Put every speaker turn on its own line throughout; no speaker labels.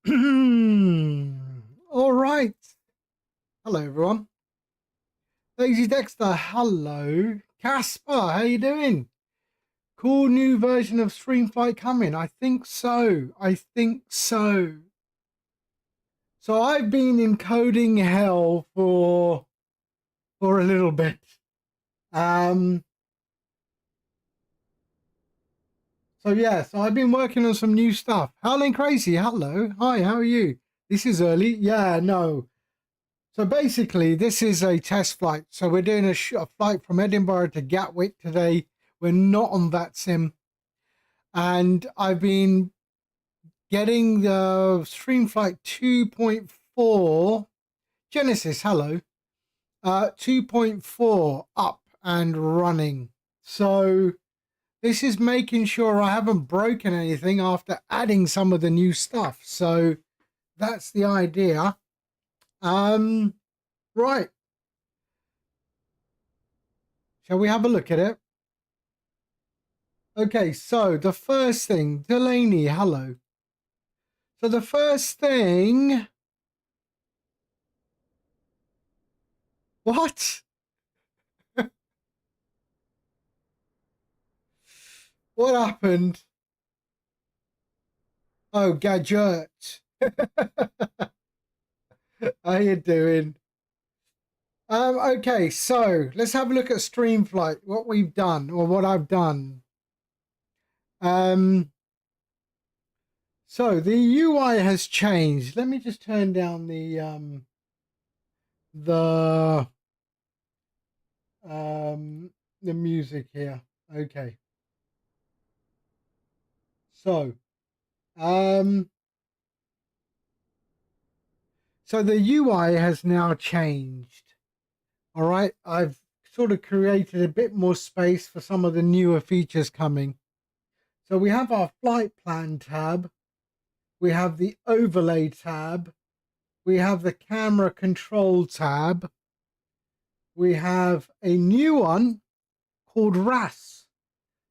All right. Hello, everyone. Daisy Dexter. Hello. Casper, how you doing? Cool new version of StreamFlight coming. I think so. So I've been in coding hell for a little bit. So I've been working on some new stuff. Howling Crazy. Hello. Hi, how are you? This is early. Yeah, no. So basically, this is a test flight. So we're doing a flight from Edinburgh to Gatwick today. We're not on that sim. And I've been getting the StreamFlight 2.4 Genesis, hello, 2.4 up and running. So this is making sure I haven't broken anything after adding some of the new stuff. So that's the idea. Right. Shall we have a look at it? Okay, so the first thing, Delaney, hello. So the first thing, what? What happened? Oh, Gadget. How you doing? Okay, so let's have a look at StreamFlight, what we've done or what I've done. So the UI has changed. Let me just turn down the the music here. Okay. So so the UI has now changed. All right, I've sort of created a bit more space for some of the newer features coming. So we have our flight plan tab, we have the overlay tab, we have the camera control tab, we have a new one called RAS,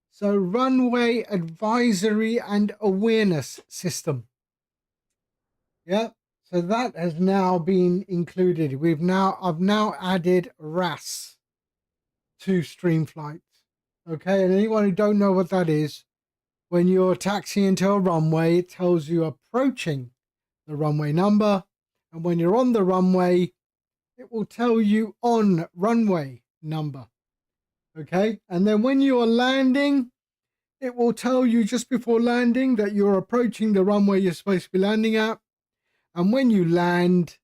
so Runway Advisory and Awareness System. Yeah, so that has now been included. I've now added RAS to StreamFlight. Okay, and anyone who don't know what that is, when you're taxiing into a runway, it tells you approaching the runway number, and when you're on the runway, it will tell you on runway number. Okay, and then when you are landing, it will tell you just before landing that you're approaching the runway you're supposed to be landing at, and when you land,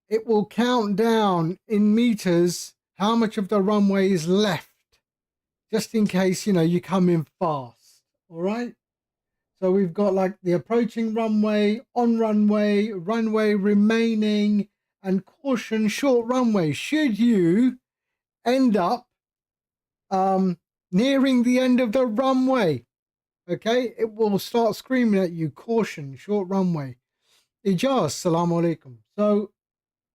it will count down in meters how much of the runway is left, just in case, you come in fast. All right. So we've got like the approaching runway, on runway, runway remaining, and caution short runway. Should you end up nearing the end of the runway, okay, it will start screaming at you, caution short runway. Ijaz, salamu alaikum. So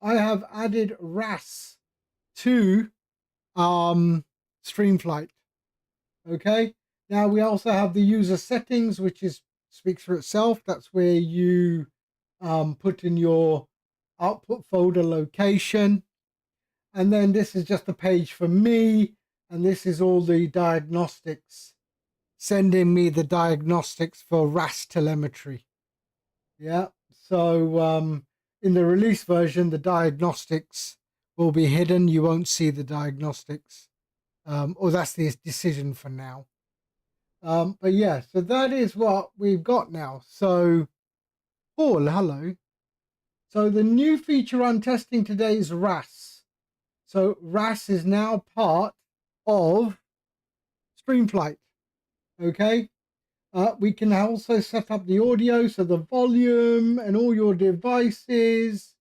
I have added RAS to StreamFlight. Okay. Now we also have the user settings, which speaks for itself. That's where you put in your output folder location. And then this is just a page for me. And this is all the diagnostics, sending me the diagnostics for RAS telemetry. Yeah. So in the release version, the diagnostics will be hidden. You won't see the diagnostics. Or that's the decision for now. But yeah, so that is what we've got now. So, Paul, hello. So the new feature I'm testing today is RAS. So RAS is now part of StreamFlight. Okay. We can also set up the audio, so the volume and all your devices,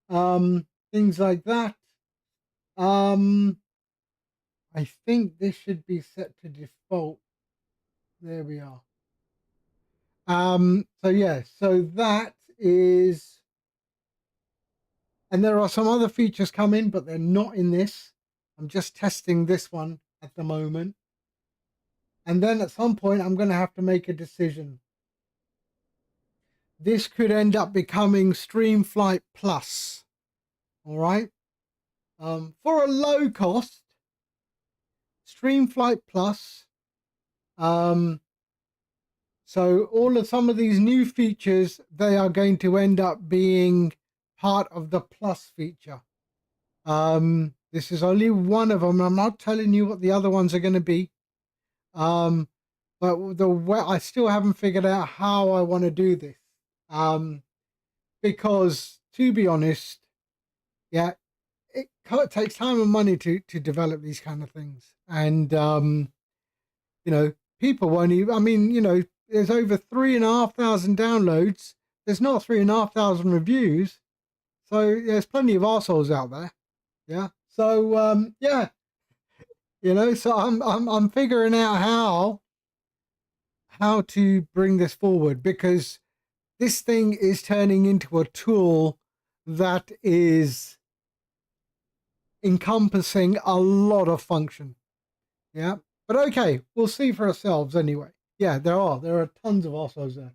things like that. I think this should be set to default. There we are. So yeah, so that is, and there are some other features coming, but they're not in this. I'm just testing this one at the moment. And then at some point, I'm going to have to make a decision. this could end up becoming STREAMFLIGHT Plus. All right. For a low cost, STREAMFLIGHT Plus. So some of these new features, they are going to end up being part of the Plus feature. This is only one of them. I'm not telling you what the other ones are going to be. But the way I still haven't figured out how I want to do this. Because to be honest, yeah, it takes time and money to develop these kind of things. And you know, people won't even, I mean, you know, there's over 3,500 downloads. There's not 3,500 reviews. So there's plenty of arseholes out there. Yeah. So yeah, you know, so I'm figuring out how to bring this forward, because this thing is turning into a tool that is encompassing a lot of function. Yeah. But okay, we'll see for ourselves anyway. Yeah, there are tons of arseholes there.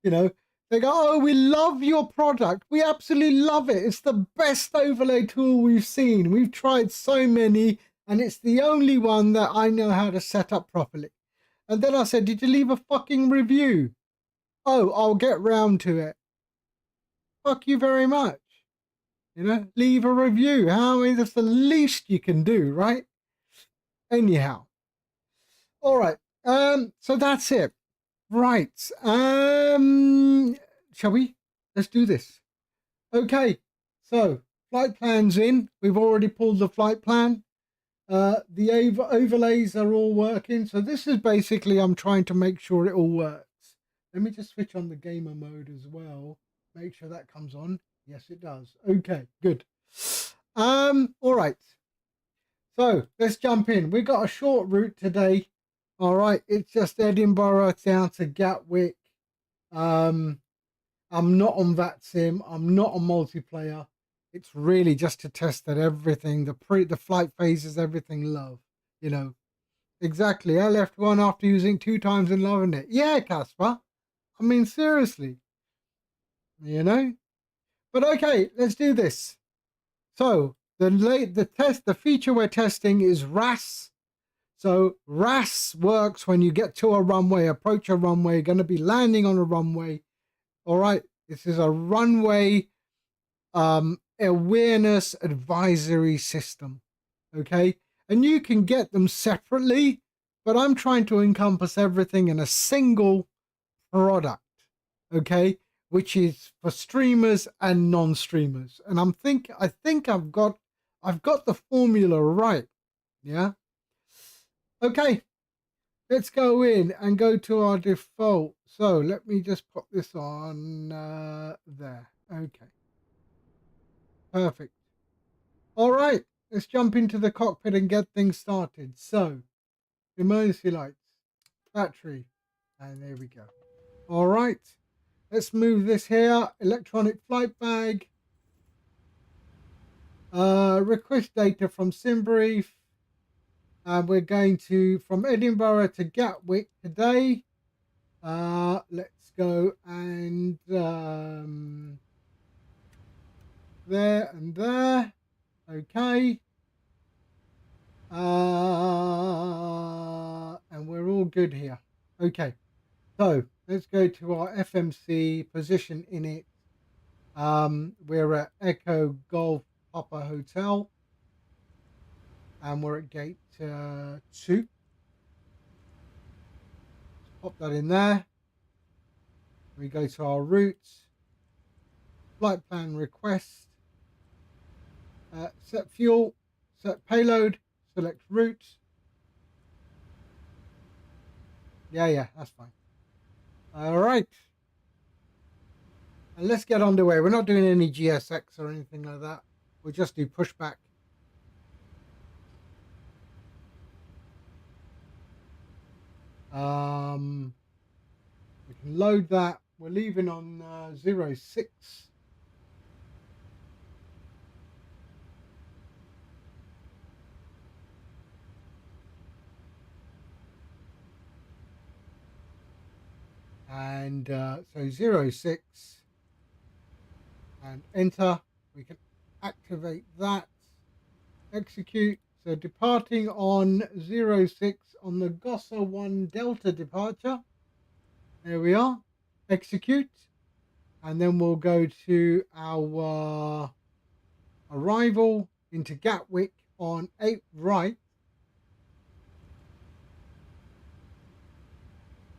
You know, they go, oh, we love your product. We absolutely love it. It's the best overlay tool we've seen. We've tried so many, and it's the only one that I know how to set up properly. And then I said, did you leave a fucking review? Oh, I'll get round to it. Fuck you very much. You know, leave a review. How, I mean, that's the least you can do, right? Anyhow. All right. So that's it. Right. Shall we? Let's do this. Okay. So flight plan's in. We've already pulled the flight plan. The overlays are all working. So this is basically, I'm trying to make sure it all works. Let me just switch on the gamer mode as well. Make sure that comes on. Yes, it does. Okay, good. All right. So let's jump in. We've got a short route today. All right. It's just Edinburgh down to Gatwick. I'm not on VATSIM. I'm not on multiplayer. It's really just to test that everything, the flight phases, everything love, you know. Exactly. I left one after using 2 times and loving it. Yeah, Casper. I mean, seriously, you know. But okay, let's do this. So the feature we're testing is RAS. So RAS works when you get to a runway, approach a runway, you're going to be landing on a runway. All right, this is a runway awareness advisory system. Okay, and you can get them separately, but I'm trying to encompass everything in a single product. Okay, which is for streamers and non-streamers. And I think I've got the formula right. Yeah. Okay, let's go in and go to our default. So let me just put this on there. Okay, perfect. All right, let's jump into the cockpit and get things started. So emergency lights, battery, and there we go. All right, let's move this here. Electronic flight bag. Request data from SimBrief. We're going to from Edinburgh to Gatwick today. Let's go and there and there. Okay. And we're all good here. Okay. So let's go to our FMC position in it. We're at Echo Golf Papa Hotel. And we're at gate 2. Pop that in there. We go to our routes. Flight plan request. Set fuel. Set payload. Select route. Yeah, that's fine. All right. And let's get underway. We're not doing any GSX or anything like that. We'll just do pushback. We can load that. We're leaving on 06. And so 06 and enter. We can activate that. Execute. So departing on 06 on the Gossa 1 Delta departure. There we are. Execute. And then we'll go to our arrival into Gatwick on 8 right.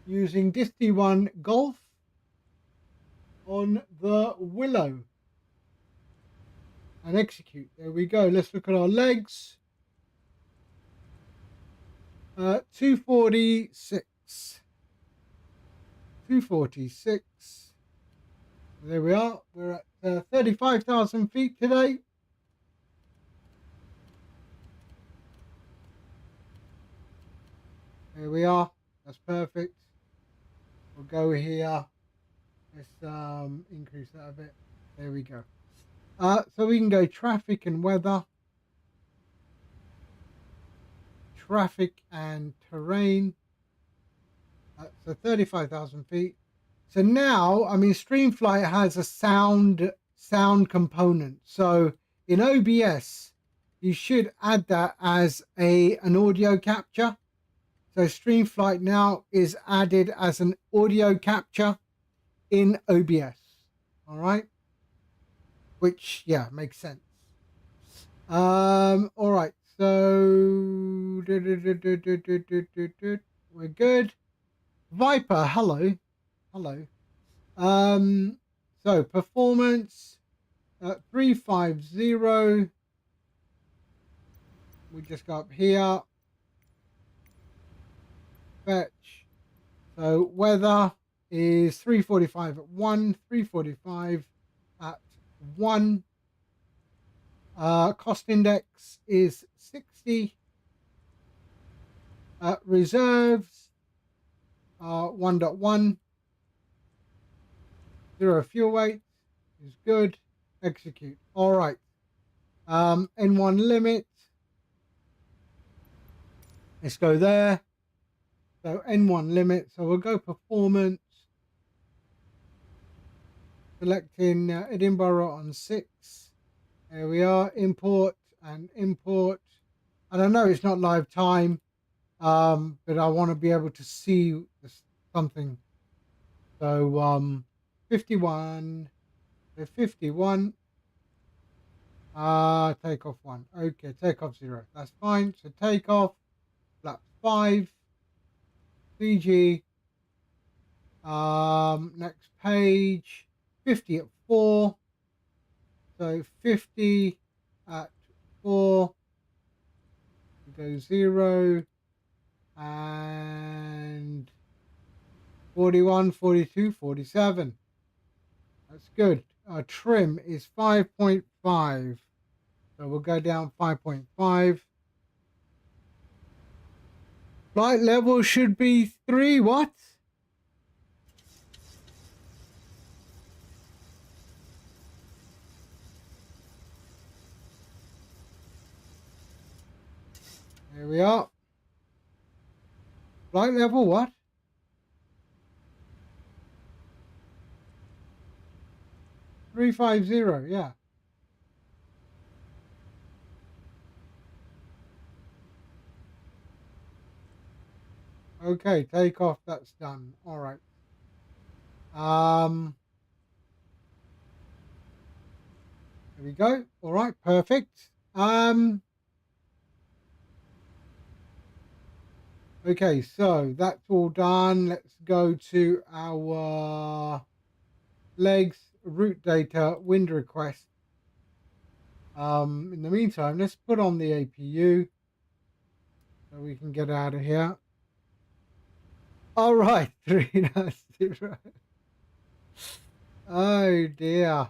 Using Disty 1 Golf on the Willow. And execute. There we go. Let's look at our legs. 246. 246. There we are. We're at 35,000 feet today. There we are. That's perfect. We'll go here. Let's increase that a bit. There we go. So we can go traffic and weather. Traffic and terrain. So 35,000 feet. So now, I mean, StreamFlight has a sound component. So in OBS, you should add that as an audio capture. So StreamFlight now is added as an audio capture in OBS. All right. Which, yeah, makes sense. All right. So we're good. Viper, hello. Hello. So performance 350. We just go up here. Fetch. So weather is 345 at 1, 345 at 1. Cost index is 60. Reserves 1.1. 0 fuel weight is good. Execute. All right. N1 limit. Let's go there. So N1 limit. So we'll go performance. Selecting Edinburgh on 6. There we are. Import and import. And I know it's not live time, but I want to be able to see something. So 51. So 51. Takeoff 1. Okay, takeoff 0. That's fine. So takeoff. Flap 5. CG. Next page. 50 at 4. So 50 at 4. We go 0 and 41, 42, 47. That's good. Our trim is 5.5. So we'll go down 5.5. Flight level should be 3. What? There we are. Flight level what? 350, yeah. Okay, takeoff, that's done. All right. There we go. All right, perfect. Okay, so that's all done. Let's go to our legs, route data, wind request. In the meantime, let's put on the APU so we can get out of here. All right, 390. Oh dear.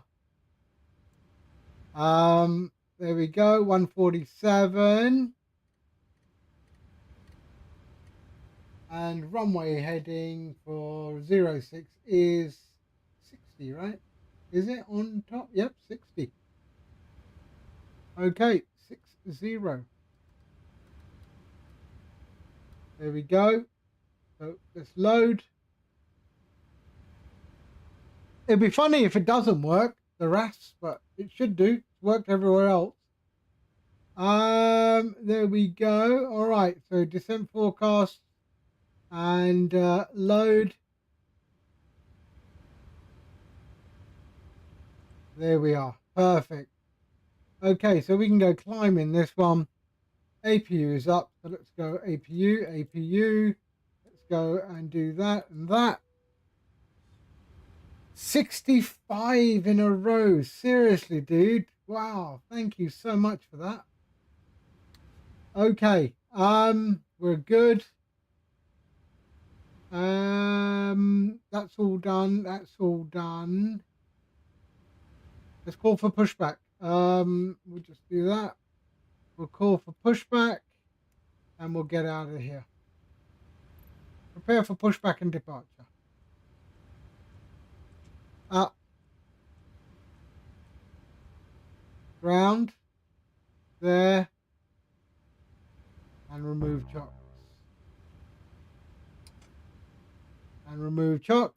There we go, 147. And runway heading for 06 is 60, right? Is it on top? Yep, 60. Okay, 60. There we go. So let's load. It'd be funny if it doesn't work, the RAS, but it should do. It's worked everywhere else. There we go. All right, so descent forecast and load. There we are. Perfect. Okay, so we can go climbing this one. APU is up, so let's go APU. Let's go and do that and that. 65 in a row. Seriously, dude. Wow. Thank you so much for that. Okay. We're good. That's all done. That's all done. Let's call for pushback. We'll just do that. We'll call for pushback and we'll get out of here. Prepare for pushback and departure. Up. Ground. There. And remove chocks. And remove chocks.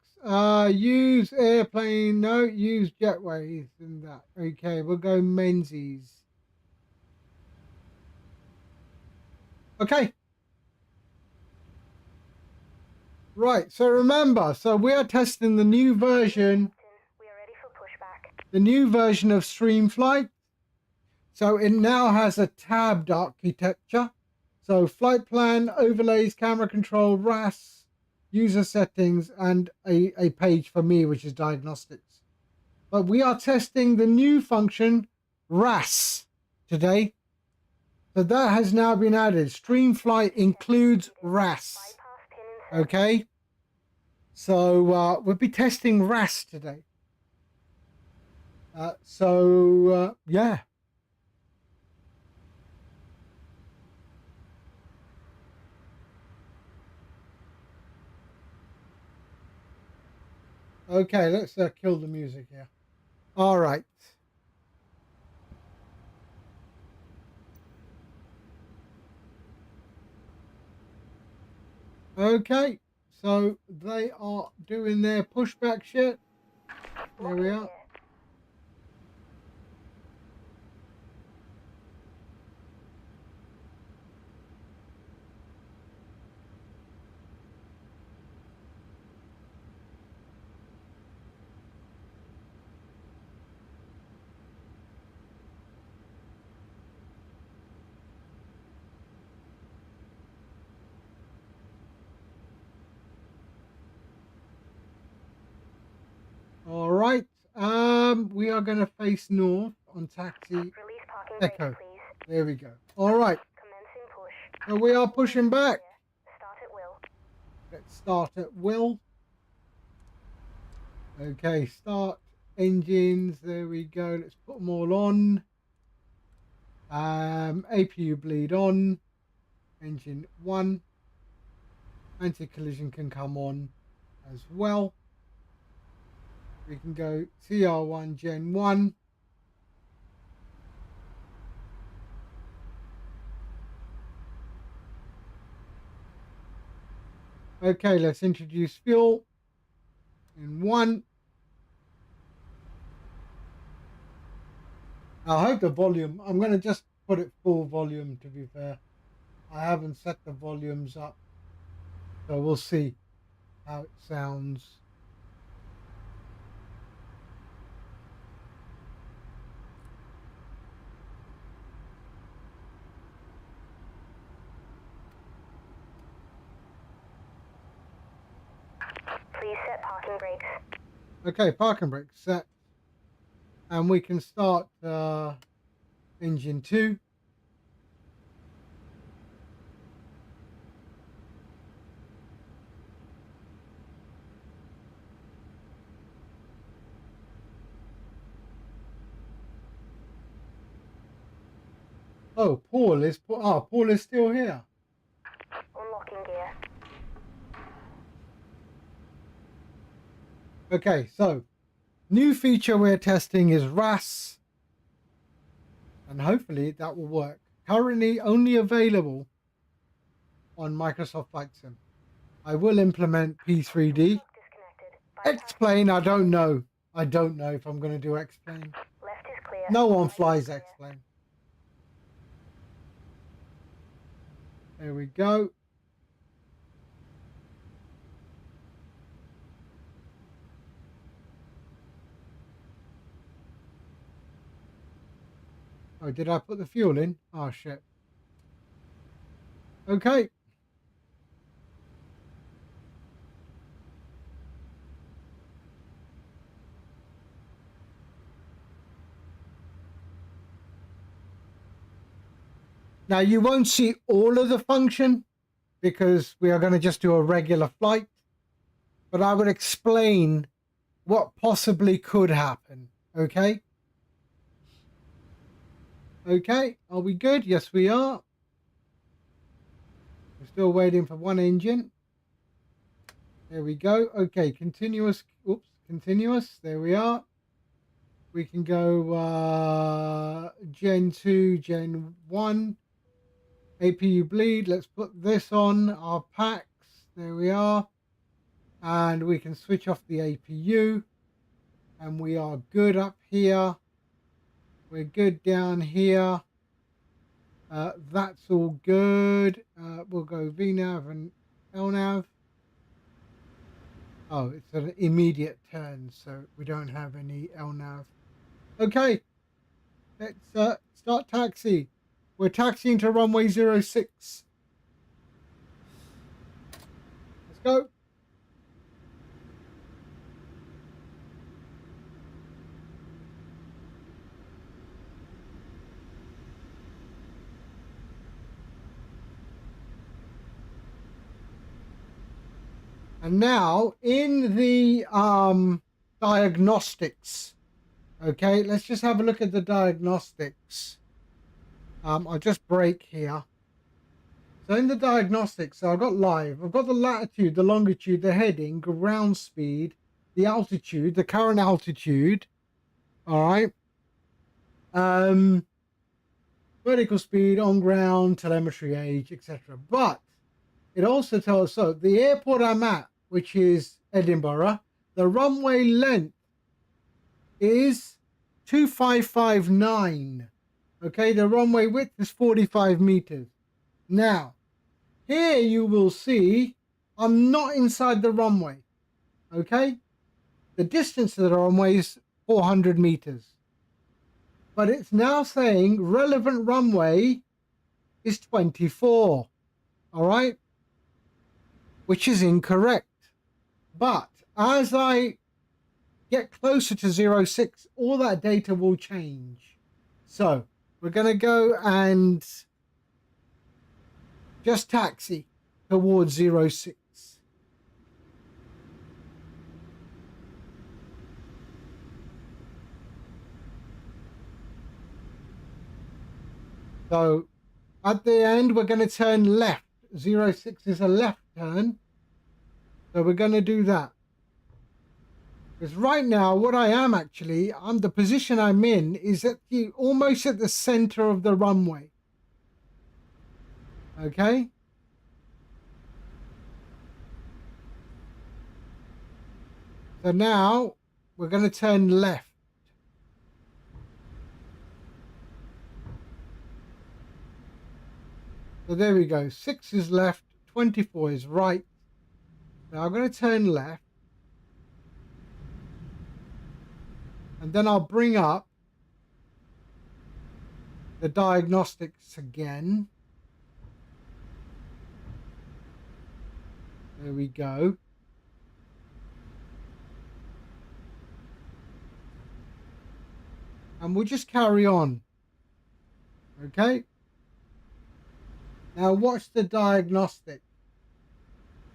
Use airplane. No, use jetways and that. Okay, we'll go Menzies. Okay. Right, so remember, so we are testing the new version.
We are ready for pushback.
The new version of STREAMFLIGHT. So it now has a tabbed architecture. So flight plan, overlays, camera control, RAS, user settings, and a page for me, which is diagnostics. But we are testing the new function RAS today. So that has now been added. STREAMFLIGHT includes RAS. Okay. So we'll be testing RAS today. Yeah. Okay, let's kill the music here. All right. Okay, so they are doing their pushback shit. There we are. All right. We are going to face north on taxi.
Release parking
Echo.
brakes, please.
There we go. All right.
Commencing push.
So we are pushing back.
Start at will.
Let's start at will. Okay, start engines. There we go. Let's put them all on. APU bleed on. Engine 1. Anti-collision can come on as well. We can go TR1 Gen 1. Okay, let's introduce fuel in 1. I hope the volume, I'm going to just put it full volume to be fair. I haven't set the volumes up, so we'll see how it sounds.
Please set parking brakes.
Okay, parking brakes set. And we can start engine 2. Oh, Paul is still here.
Unlocking gear.
Okay, so new feature we're testing is RAS, and hopefully that will work. Currently only available on Microsoft Flight Sim. I will implement P3D. X-Plane, I don't know. I don't know if I'm going to do X-plane.
Left is clear.
No one
Right
flies
is clear.
X-plane. There we go. Oh, did I put the fuel in? Oh, shit. Okay. Now, you won't see all of the function because we are going to just do a regular flight. But I would explain what possibly could happen. Okay? Okay. Are we good? Yes, we are. We're still waiting for one engine. There we go. Okay, continuous. Oops, continuous. There we are. We can go Gen 2, Gen 1. APU bleed. Let's put this on our packs. There we are. And we can switch off the APU. And we are good up here. We're good down here. That's all good. We'll go VNAV and LNAV. Oh, it's an immediate turn, so we don't have any LNAV. Okay, let's start taxi. We're taxiing to runway 06. Let's go. And now in the diagnostics, okay, let's just have a look at the diagnostics. I'll just break here. So in the diagnostics, so I've got live, I've got the latitude, the longitude, the heading, ground speed, the altitude, the current altitude. All right. Vertical speed, on ground, telemetry age, etc. But it also tells us, so the airport I'm at, which is Edinburgh, the runway length is 2559. Okay, the runway width is 45 meters. Now, here you will see I'm not inside the runway. Okay, the distance to the runway is 400 meters. But it's now saying relevant runway is 24. All right, which is incorrect. But as I get closer to 06, all that data will change. So we're going to go and just taxi towards 06. So at the end, we're going to turn left. 06 is a left turn. So we're going to do that. Because right now, what I am actually, the position I'm in is almost at the center of the runway. Okay. So now we're going to turn left. So there we go. 6 is left, 24 is right. Now I'm going to turn left. And then I'll bring up the diagnostics again. There we go. And we'll just carry on. Okay. Now watch the diagnostic.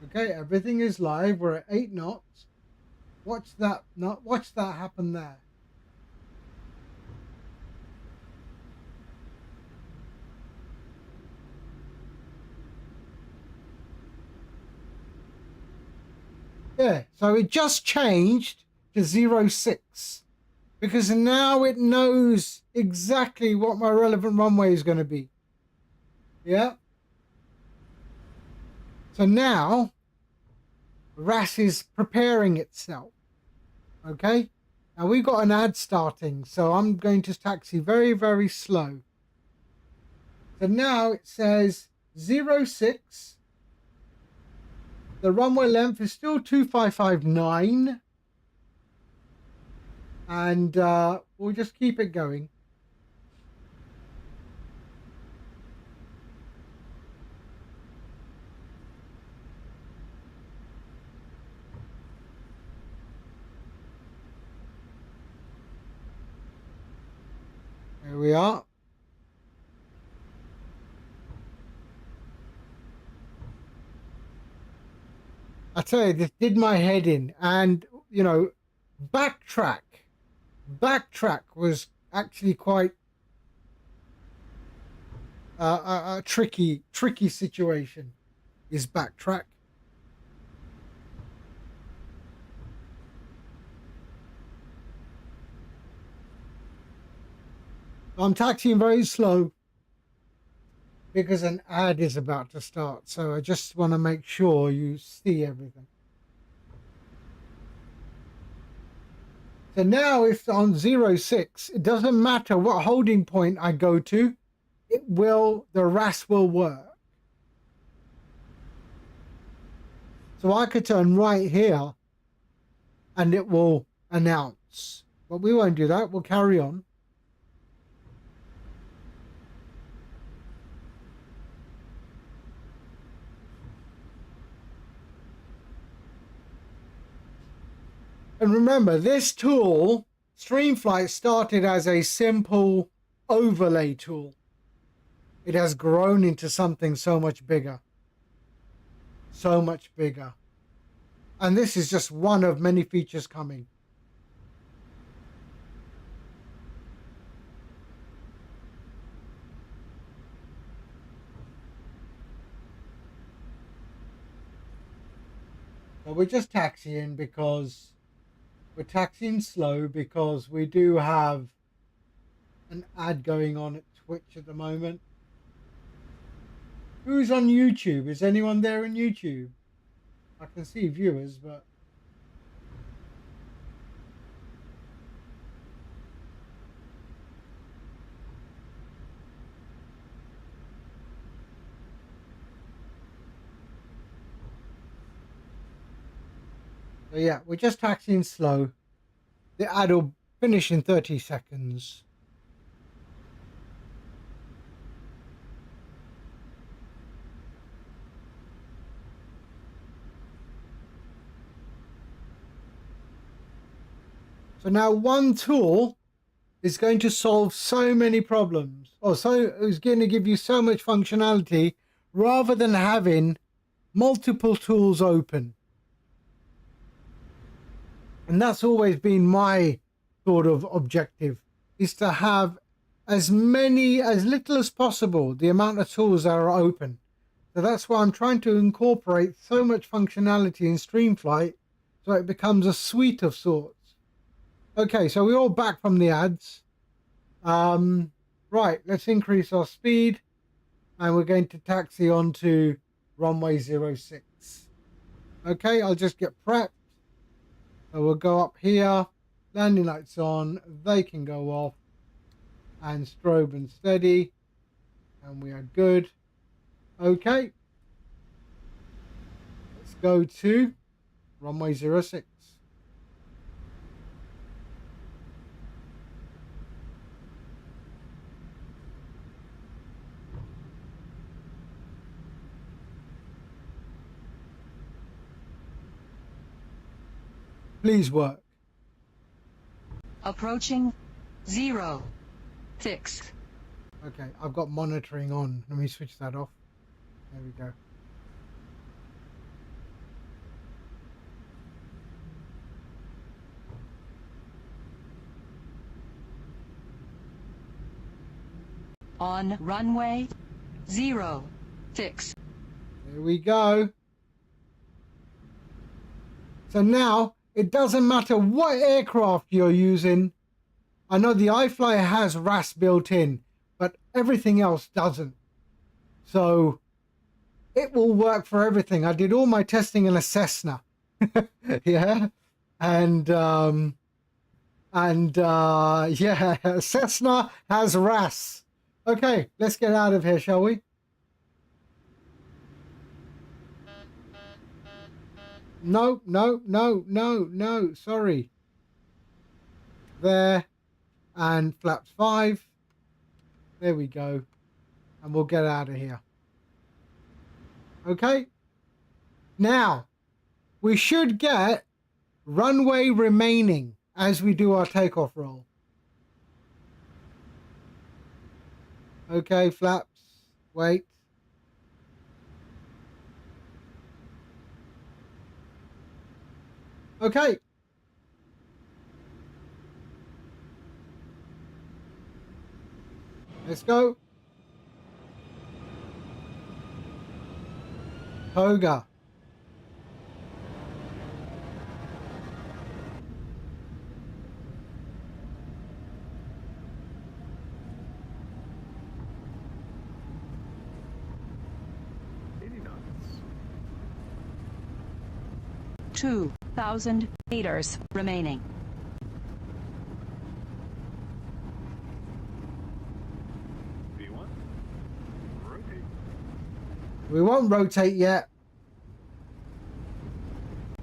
Okay, everything is live. We're at 8 knots. Watch that. Watch that happen there. Yeah, so it just changed to 06 because now it knows exactly what my relevant runway is going to be. Yeah. So now RAS is preparing itself. Okay. Now we got an ad starting, so I'm going to taxi very, very slow. So now it says 06. The runway length is still 2559. And we'll just keep it going. There we are. I tell you, this did my head in. And, you know, backtrack was actually quite a tricky situation. Is backtrack. I'm taxiing very slow because an ad is about to start. So I just want to make sure you see everything. So now if on 06, it doesn't matter what holding point I go to, the RAS will work. So I could turn right here and it will announce. But we won't do that. We'll carry on. And remember, this tool, STREAMFLIGHT, started as a simple overlay tool. It has grown into something so much bigger. So much bigger. And this is just one of many features coming. So we're just taxiing because we're taxiing slow because we do have an ad going on at Twitch at the moment. Who's on YouTube? Is anyone there on YouTube? I can see viewers, but so yeah, we're just taxiing slow. The ad will finish in 30 seconds. So now one tool is going to solve so many problems, or so it's going to give you so much functionality rather than having multiple tools open. And that's always been my sort of objective, is to have as little as possible, the amount of tools that are open. So that's why I'm trying to incorporate so much functionality in STREAMFLIGHT so it becomes a suite of sorts. Okay, so we're all back from the ads. Right, let's increase our speed and we're going to taxi onto runway 06. Okay, I'll just get prepped. So we'll go up here, landing lights on, they can go off, and strobe and steady, and we are good. Okay, let's go to runway 06. Please work.
Approaching 06.
Okay, I've got monitoring on. Let me switch that off. There we go.
On runway 06.
There we go. So now it doesn't matter what aircraft you're using. I know the iFlyer has RAS built in, but everything else doesn't. So it will work for everything. I did all my testing in a Cessna. Yeah. And And yeah, Cessna has RAS. Okay, let's get out of here, shall we? No, no, no, no, no, sorry. There, and flaps 5. There we go. And we'll get out of here. Okay. Now, we should get runway remaining as we do our takeoff roll. Okay, flaps. Wait. Okay. Let's go. Toga.
knots.
2,000 meters remaining.
V1. Rotate.
We won't rotate yet.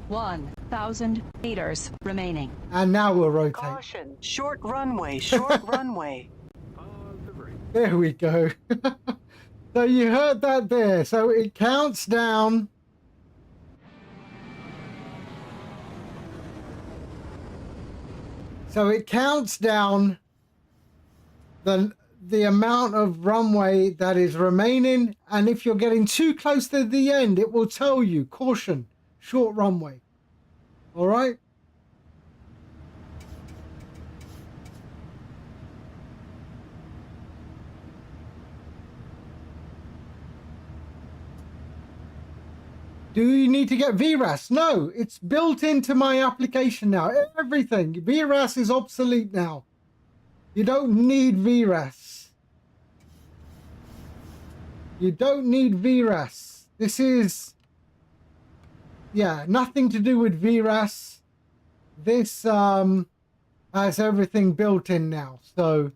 1,000 meters remaining.
And now we'll rotate.
Caution, short runway, short runway.
The brake.
There we go. So you heard that there. So it counts down. So it counts down the amount of runway that is remaining. And if you're getting too close to the end, it will tell you, caution, short runway. All right. Do you need to get VRAS? No, it's built into my application now. Everything. VRAS is obsolete now. You don't need VRAS. You don't need VRAS. This is, yeah, nothing to do with VRAS. This has everything built in now. So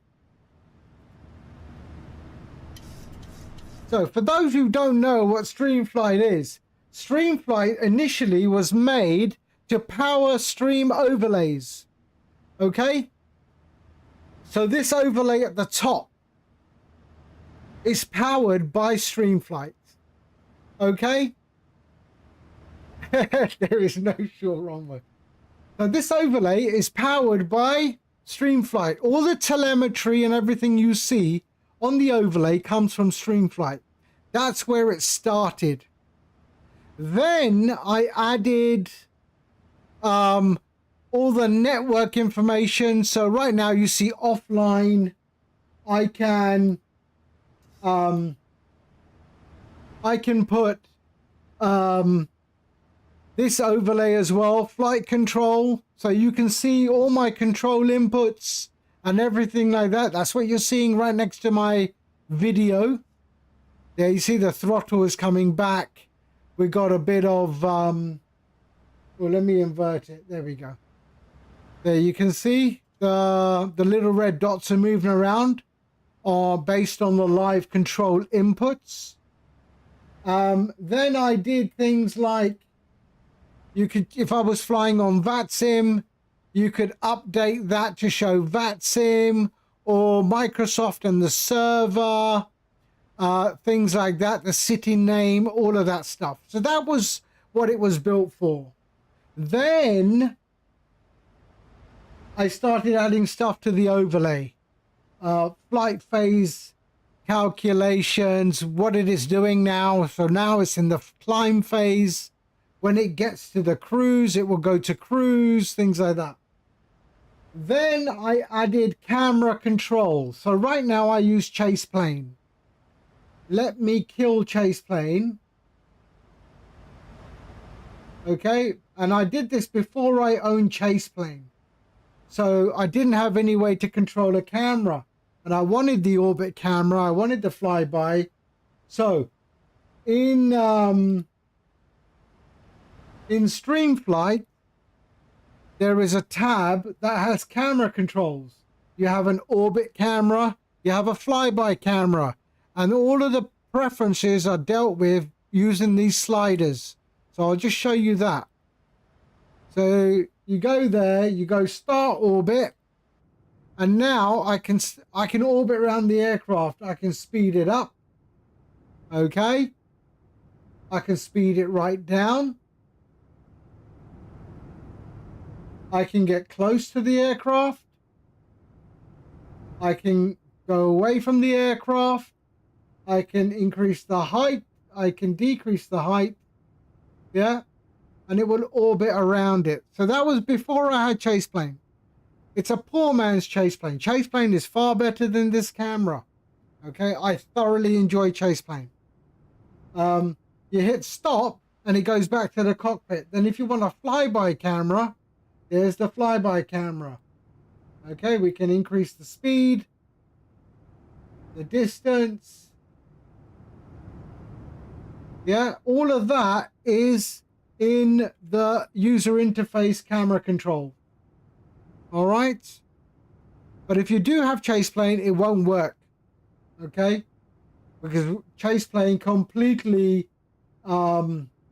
for those who don't know what STREAMFLIGHT is, STREAMFLIGHT initially was made to power stream overlays. Okay? So this overlay at the top is powered by STREAMFLIGHT. Okay? There is no short runway. So this overlay is powered by STREAMFLIGHT. All the telemetry and everything you see on the overlay comes from STREAMFLIGHT. That's where it started. Then I added all the network information. So right now you see offline. I can put this overlay as well, flight control. So you can see all my control inputs and everything like that. That's what you're seeing right next to my video. There you see the throttle is coming back. We got a bit of, well, let me invert it. There we go. There you can see the little red dots are moving around based on the live control inputs. Then I did things like, you could, if I was flying on VATSIM, you could update that to show VATSIM or Microsoft and the server. Things like that, the city name, all of that stuff. So that was what it was built for. Then I started adding stuff to the overlay. Flight phase calculations, what it is doing now. So now it's in the climb phase. When it gets to the cruise, it will go to cruise, things like that. Then I added camera control. So right now I use chase plane. Let me kill chase plane. Okay, and I did this before I owned chase plane. So I didn't have any way to control a camera. And I wanted the orbit camera, I wanted the flyby. So in STREAMFLIGHT, there is a tab that has camera controls. You have an orbit camera, you have a flyby camera, and all of the preferences are dealt with using these sliders. So I'll just show you that. So you go there, you go start orbit, and now I can orbit around the aircraft. I can speed it up. Okay. I can speed it right down. I can get close to the aircraft. I can go away from the aircraft. I can increase the height. I can decrease the height. Yeah. And it will orbit around it. So that was before I had chase plane. It's a poor man's chase plane. Chase plane is far better than this camera. Okay. I thoroughly enjoy chase plane. You hit stop and it goes back to the cockpit. Then if you want a flyby camera, there's the flyby camera. Okay, we can increase the speed, the distance. Yeah, all of that is in the user interface camera control. All right. But if you do have chase plane, it won't work. Okay. Because chase plane completely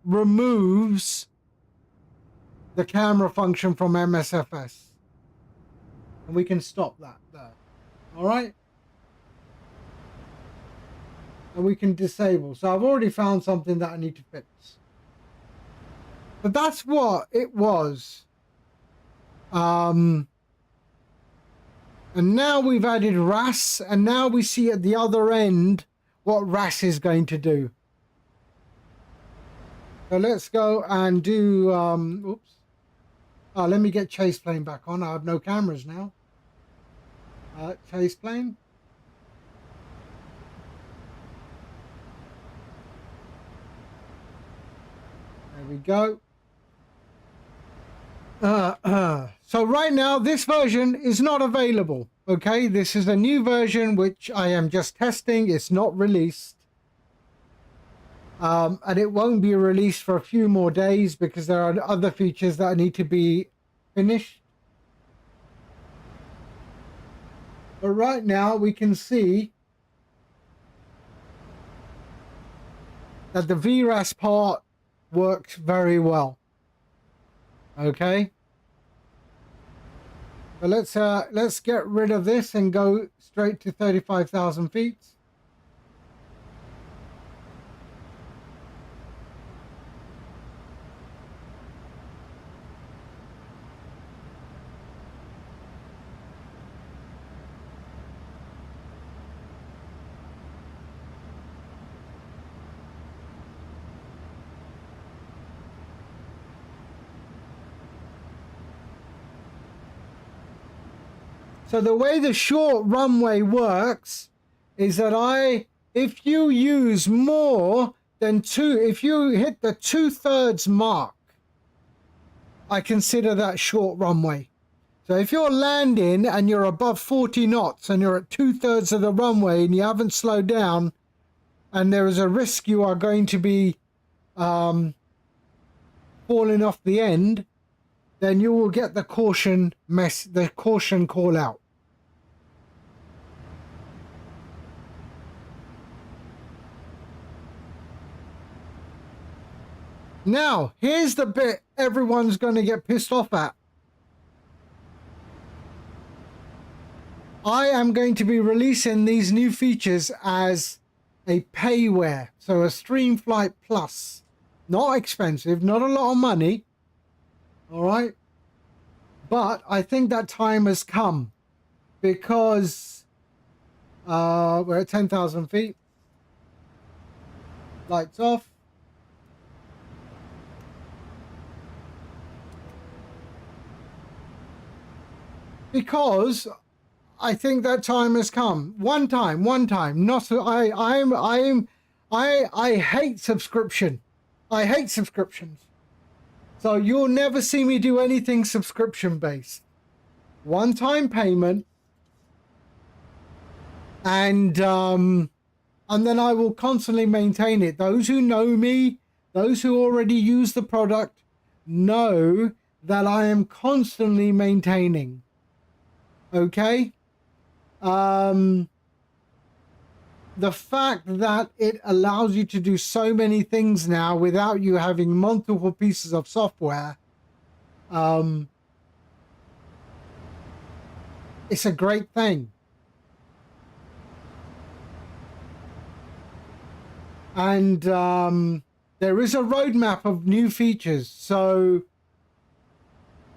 removes the camera function from MSFS. And we can stop that there. All right. And we can disable. So I've already found something that I need to fix. But that's what it was. And now we've added RAS, and now we see at the other end what RAS is going to do. So let's go and do, oops. Oh, let me get chase plane back on. I have no cameras now. Chase plane. There we go. So right now, this version is not available. Okay, this is a new version which I am just testing. It's not released. And it won't be released for a few more days because there are other features that need to be finished. But right now we can see that the VRAS part works very well. Okay. But let's get rid of this and go straight to 35,000 feet. So the way the short runway works is that if you use more than if you hit the 2/3 mark, I consider that short runway. So if you're landing and you're above 40 knots and you're at 2/3 of the runway and you haven't slowed down, and there is a risk you are going to be falling off the end, then you will get the caution call out. Now, here's the bit everyone's going to get pissed off at. I am going to be releasing these new features as a payware, so a STREAMFLIGHT Plus. Not expensive, not a lot of money. All right. But I think that time has come because we're at 10,000 feet. Lights off. Because I think that time has come. One time. Not I hate subscription. I hate subscriptions. So you'll never see me do anything subscription based. One-time payment, and then I will constantly maintain it. Those who know me, those who already use the product, know that I am constantly maintaining. Okay? The fact that it allows you to do so many things now without you having multiple pieces of software, it's a great thing. And there is a roadmap of new features. So,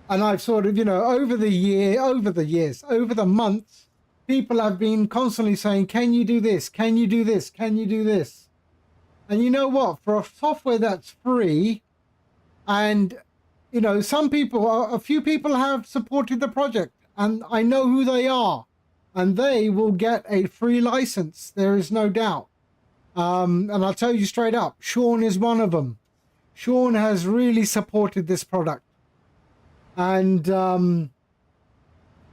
and I've sort of, you know, over the months, people have been constantly saying, can you do this? Can you do this? Can you do this? And you know what? For a software that's free, and, you know, a few people have supported the project, and I know who they are, and they will get a free license. There is no doubt. And I'll tell you straight up, Sean is one of them. Sean has really supported this product. And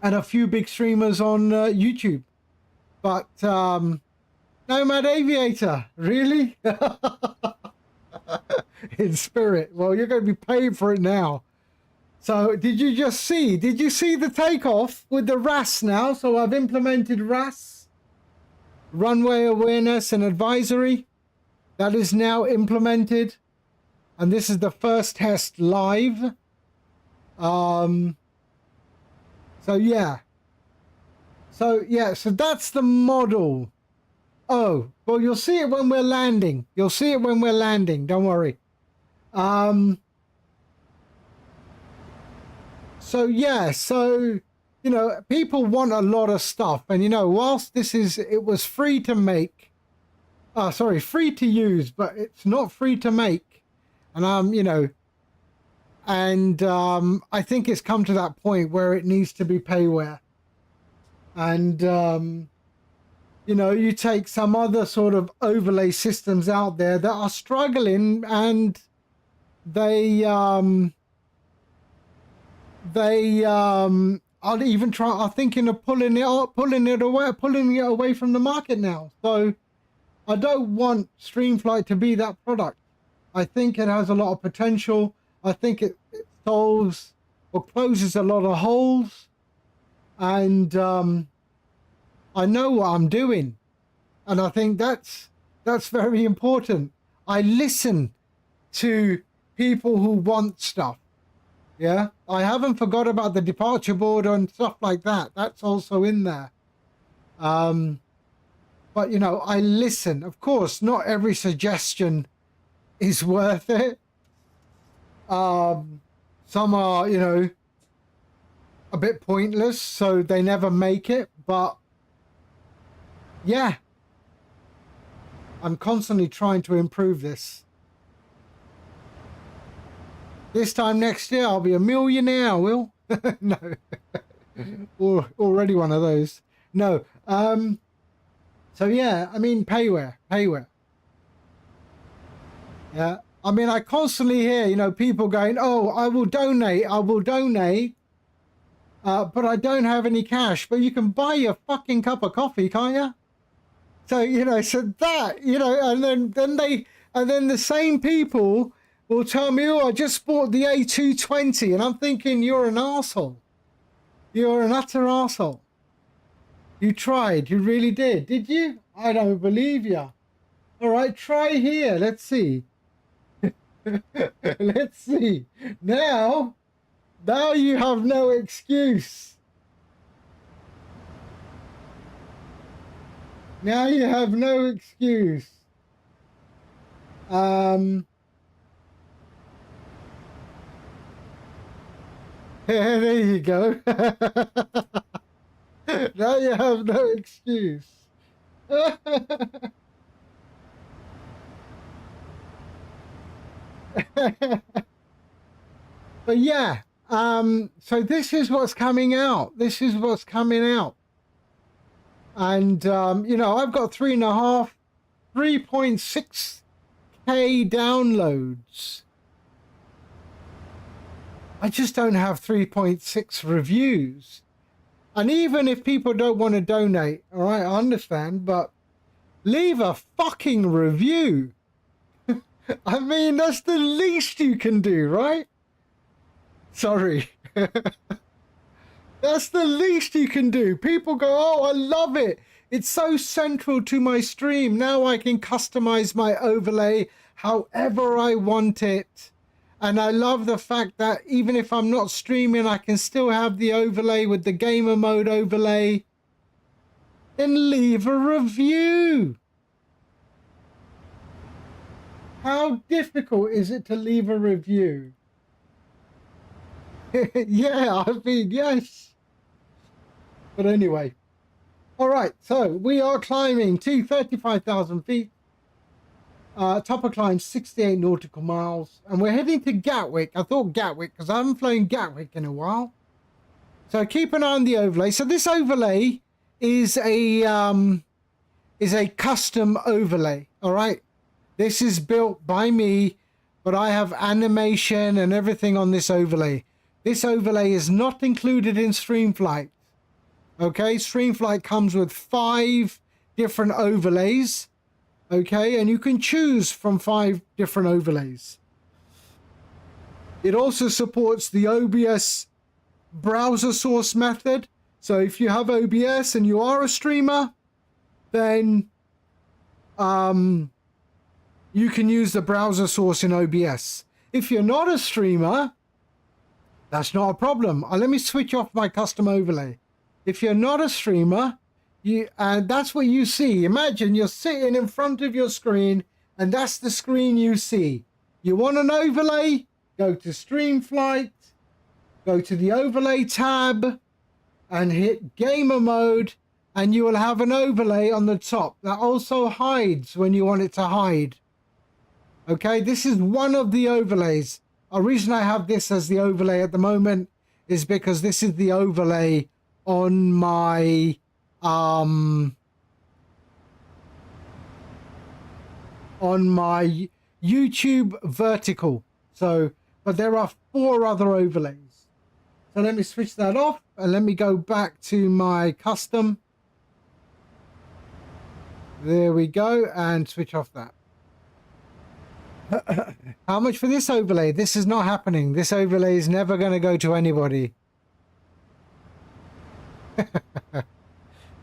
a few big streamers on YouTube. But Nomad Aviator, really? In spirit. Well, you're going to be paid for it now. So did you see the takeoff with the RAS now? So I've implemented RAS, runway awareness and advisory. That is now implemented. And this is the first test live. So that's the model. Oh, well, you'll see it when we're landing. Don't worry. So you know, people want a lot of stuff, and you know, whilst it was free to make, free to use, but it's not free to make, and you know, and I think it's come to that point where it needs to be payware. And you know, you take some other sort of overlay systems out there that are struggling, and they are thinking of pulling it away from the market now. So I don't want STREAMFLIGHT to be that product. I think it has a lot of potential. I think it solves or closes a lot of holes, and I know what I'm doing, and I think that's very important. I listen to people who want stuff. Yeah, I haven't forgot about the departure board and stuff like that. That's also in there. But you know, I listen. Of course, not every suggestion is worth it. Some are, you know, a bit pointless, so they never make it. But yeah, I'm constantly trying to improve this. This time next year, I'll be a millionaire, Will. No. Already one of those. No. So yeah, I mean, payware. Yeah. I mean, I constantly hear, you know, people going, oh, I will donate, but I don't have any cash. But you can buy your fucking cup of coffee, can't you? So, you know, and then the same people will tell me, oh, I just bought the A220, and I'm thinking, you're an arsehole. You're an utter arsehole. You tried, you really did you? I don't believe you. All right, try here, let's see. Let's see. Now you have no excuse. Now you have no excuse. There you go. Now you have no excuse. But yeah, so this is what's coming out. And you know, I've got 3.6K downloads. I just don't have 3.6 reviews. And even if people don't want to donate, all right, I understand, but leave a fucking review. I mean, that's the least you can do, right? Sorry. That's the least you can do. People go, oh, I love it. It's so central to my stream. Now I can customize my overlay however I want it. And I love the fact that even if I'm not streaming, I can still have the overlay with the gamer mode overlay. Then leave a review. How difficult is it to leave a review? Yeah, I mean, yes. But anyway. All right, so we are climbing to 35,000 feet. Top of climb 68 nautical miles. And we're heading to Gatwick. I thought Gatwick because I haven't flown Gatwick in a while. So keep an eye on the overlay. So this overlay is a custom overlay. All right. This is built by me, but I have animation and everything on this overlay. This overlay is not included in StreamFlight. Okay, StreamFlight comes with 5 different overlays. Okay, and you can choose from 5 different overlays. It also supports the OBS browser source method. So if you have OBS and you are a streamer, then you can use the browser source in OBS. If you're not a streamer, that's not a problem. Let me switch off my custom overlay. If you're not a streamer, that's what you see. Imagine you're sitting in front of your screen and that's the screen you see. You want an overlay? Go to StreamFlight, go to the overlay tab and hit gamer mode and you will have an overlay on the top that also hides when you want it to hide. Okay, this is one of the overlays. The reason I have this as the overlay at the moment is because this is the overlay on my YouTube vertical. So, but there are 4 other overlays. So let me switch that off and let me go back to my custom. There we go, and switch off that. How much for this overlay? This is not happening. This overlay is never going to go to anybody.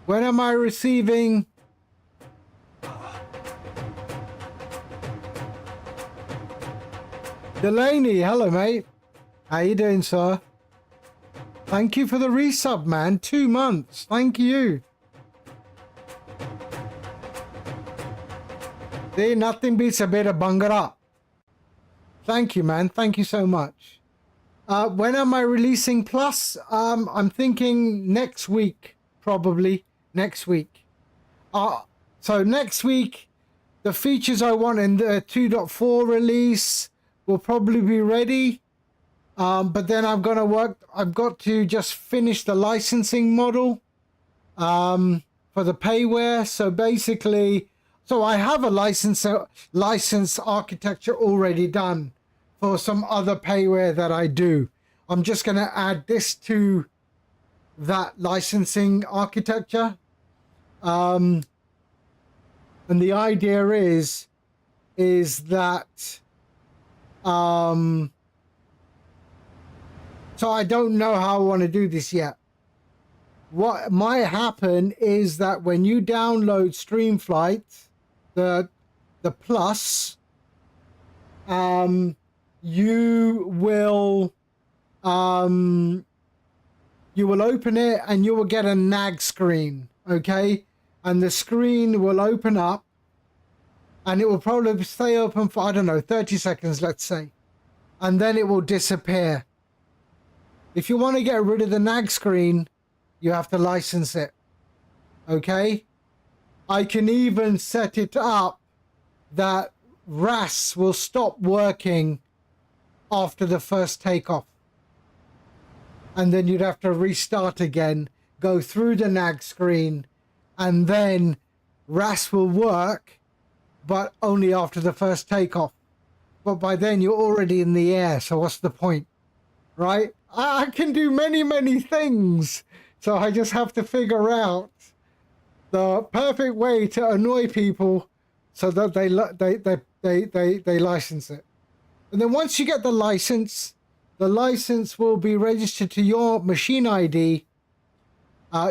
When am I receiving? Delaney, hello mate. How you doing, sir? Thank you for the resub, man. 2 months. Thank you. See, nothing beats a bit of bangara. Thank you, man. Thank you so much. When am I releasing Plus? I'm thinking next week, probably next week. So next week, the features I want in the 2.4 release will probably be ready. But then I've got to just finish the licensing model for the payware. So basically, I have a license architecture already done for some other payware that I do. I'm just going to add this to that licensing architecture. And the idea is that so I don't know how I want to do this yet. What might happen is that when you download StreamFlight, the Plus, you will open it and you will get a nag screen, okay? And the screen will open up and it will probably stay open for, I don't know, 30 seconds, let's say. And then it will disappear. If you want to get rid of the nag screen, you have to license it, okay? I can even set it up that RAS will stop working after the first takeoff. And then you'd have to restart again, go through the nag screen, and then RAS will work, but only after the first takeoff. But by then you're already in the air, so what's the point, right? I can do many, many things. So I just have to figure out the perfect way to annoy people so that they license it. And then once you get the license, the license will be registered to your machine ID.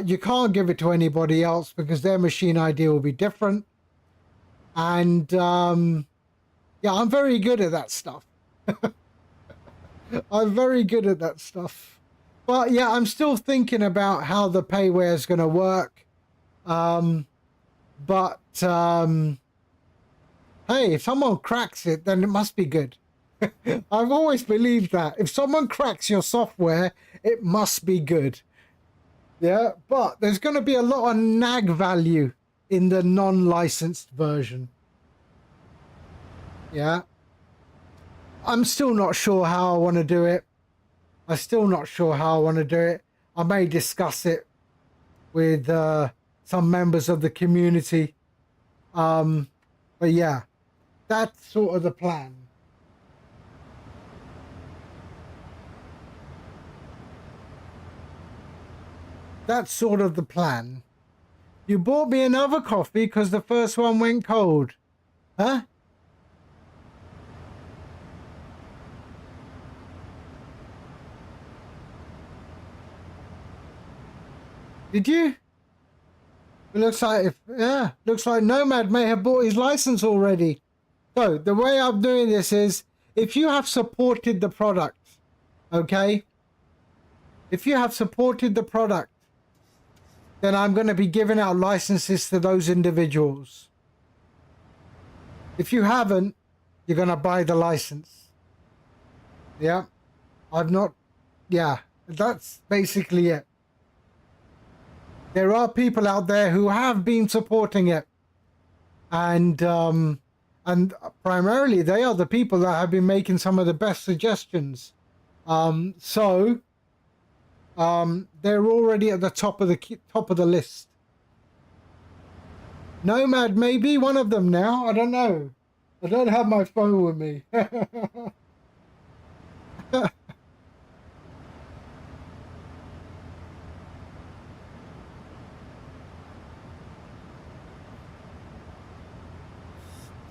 You can't give it to anybody else because their machine ID will be different. And yeah, I'm very good at that stuff. I'm very good at that stuff. But yeah, I'm still thinking about how the payware is going to work. But hey, if someone cracks it, then it must be good. I've always believed that. If someone cracks your software, it must be good. Yeah, but there's going to be a lot of nag value in the non-licensed version. Yeah. I'm still not sure how I want to do it. I'm still not sure how I want to do it. I may discuss it with some members of the community. But yeah, that's sort of the plan. That's sort of the plan. You bought me another coffee because the first one went cold. Huh? Did you? It looks like, looks like Nomad may have bought his license already. So the way I'm doing this is, if you have supported the product, okay? If you have supported the product, then I'm going to be giving out licenses to those individuals. If you haven't, you're going to buy the license. Yeah. Yeah, that's basically it. There are people out there who have been supporting it, and primarily they are the people that have been making some of the best suggestions. So they're already at the top of the list. Nomad may be one of them now. I don't know. I don't have my phone with me.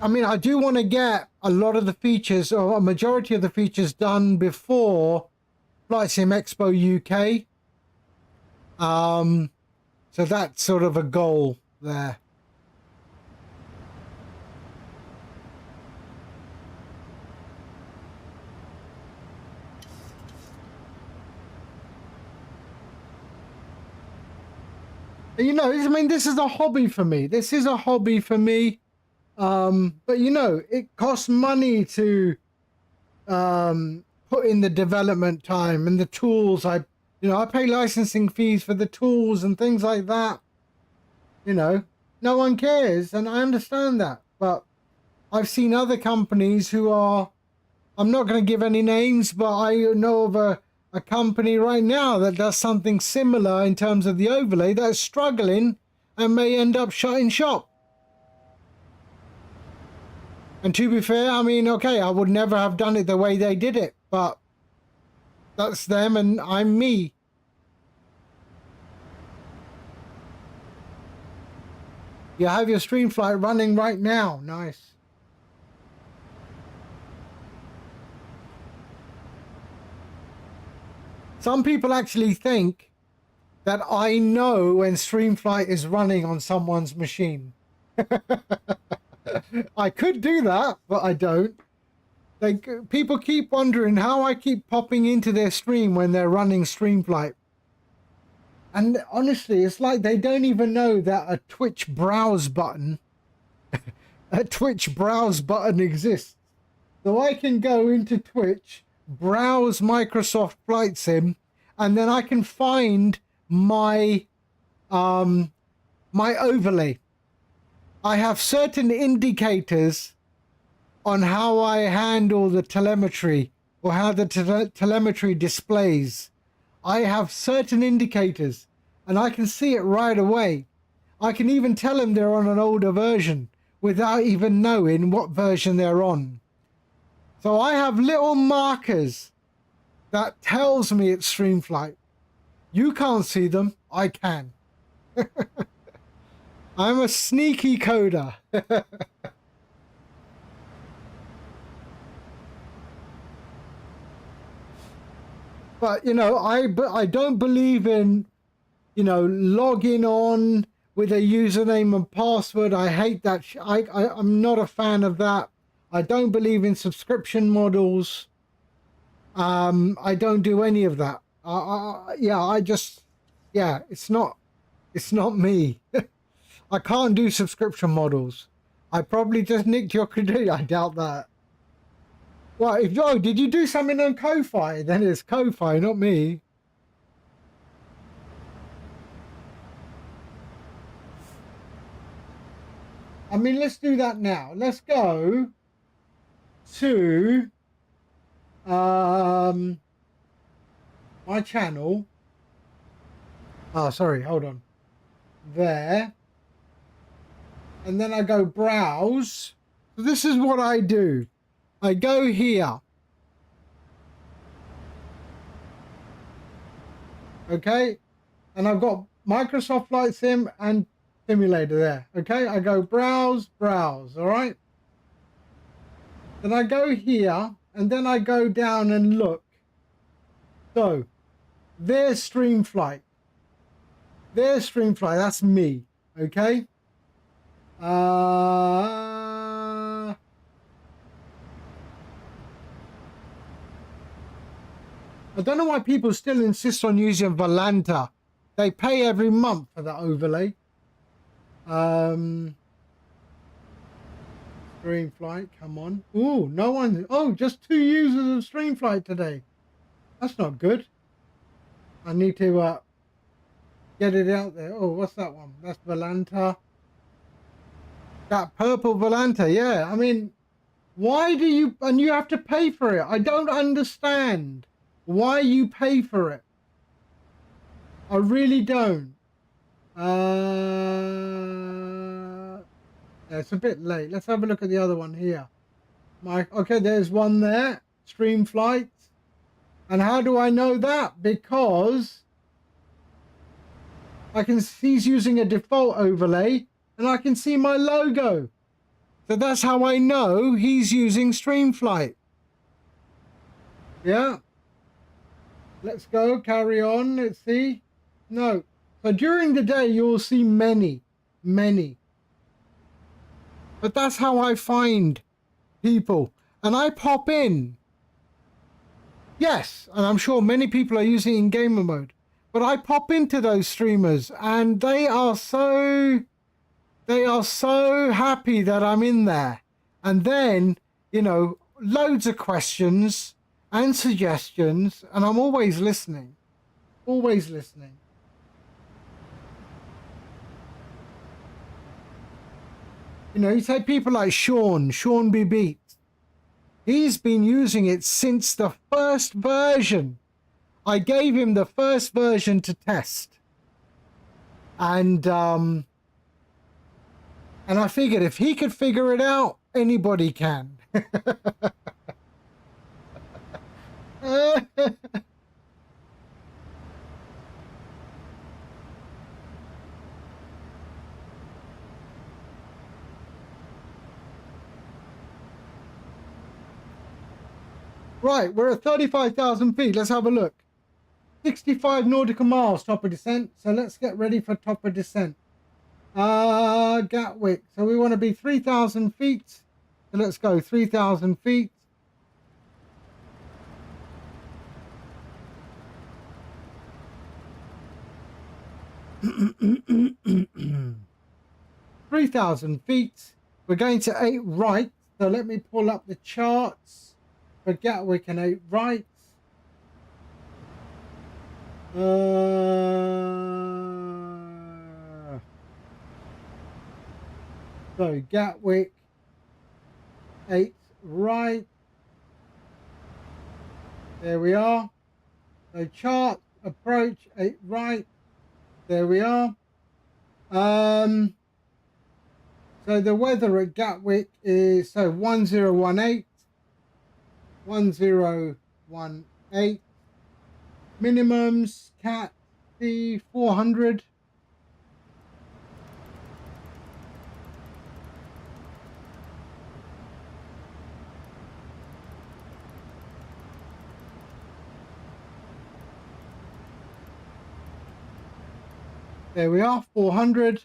I mean, I do want to get a lot of the features, or a majority of the features, done before Flight Sim Expo UK. So that's sort of a goal there. You know, I mean, this is a hobby for me. This is a hobby for me. But you know, it costs money to put in the development time and the tools. I pay licensing fees for the tools and things like that. You know, no one cares, and I understand that. But I've seen other companies who are, I'm not going to give any names, but I know of a company right now that does something similar in terms of the overlay that is struggling and may end up shutting shop. And to be fair, I mean, okay, I would never have done it the way they did it, but that's them and I'm me. You have your StreamFlight running right now. Nice. Some people actually think that I know when StreamFlight is running on someone's machine. I could do that, but I don't. People keep wondering how I keep popping into their stream when they're running StreamFlight. And honestly, it's like they don't even know that a Twitch browse button, exists. So I can go into Twitch, browse Microsoft Flight Sim, and then I can find my my overlay. I have certain indicators on how I handle the telemetry, or how the telemetry displays. I have certain indicators and I can see it right away. I can even tell them they're on an older version without even knowing what version they're on. So I have little markers that tells me it's StreamFlight. You can't see them, I can. I'm a sneaky coder. But you know, I don't believe in, you know, logging on with a username and password. I hate that. I'm not a fan of that. I don't believe in subscription models. I don't do any of that. Yeah, it's not me. I can't do subscription models. I probably just nicked your credit. I doubt that. Well, did you do something on Ko-Fi? Then it's Ko-Fi, not me. I mean, let's do that now. Let's go to my channel. Oh, sorry, hold on. There. And then I go browse. So this is what I do. I go here. Okay. And I've got Microsoft Flight Sim and Simulator there. Okay. I go browse. All right. Then I go here and then I go down and look. So there's StreamFlight. That's me. Okay. I don't know why people still insist on using Volanta. They pay every month for that overlay. StreamFlight, come on. Ooh, no one. Oh, just 2 users of StreamFlight today. That's not good. I need to get it out there. Oh, what's that one? That's Volanta. That purple Volanta, yeah. I mean, why do you... And you have to pay for it. I don't understand why you pay for it. I really don't. It's a bit late. Let's have a look at the other one here. Okay, there's one there. StreamFlight. And how do I know that? Because I can see he's using a default overlay and I can see my logo. So that's how I know he's using StreamFlight. Yeah. Let's go, carry on. Let's see. No. So during the day, you'll see many. But that's how I find people. And I pop in. Yes, and I'm sure many people are using it in gamer mode. But I pop into those streamers and they are so happy that I'm in there. And then, you know, loads of questions and suggestions, and I'm always listening. Always listening. You know, you take people like Sean Be Beat. He's been using it since the first version. I gave him the first version to test. And I figured if he could figure it out, anybody can. Right, we're at 35,000 feet. Let's have a look. 65 nautical miles, top of descent. So let's get ready for top of descent. Gatwick. So we want to be 3,000 feet. So let's go 3,000 feet. $3,000 We're going to 8 right. So let me pull up the charts for Gatwick and 8 right. So Gatwick 8 right. There we are. So chart approach 8 right. There we are. So the weather at Gatwick is 1018. 1018. Minimums cat C 400. There we are, 400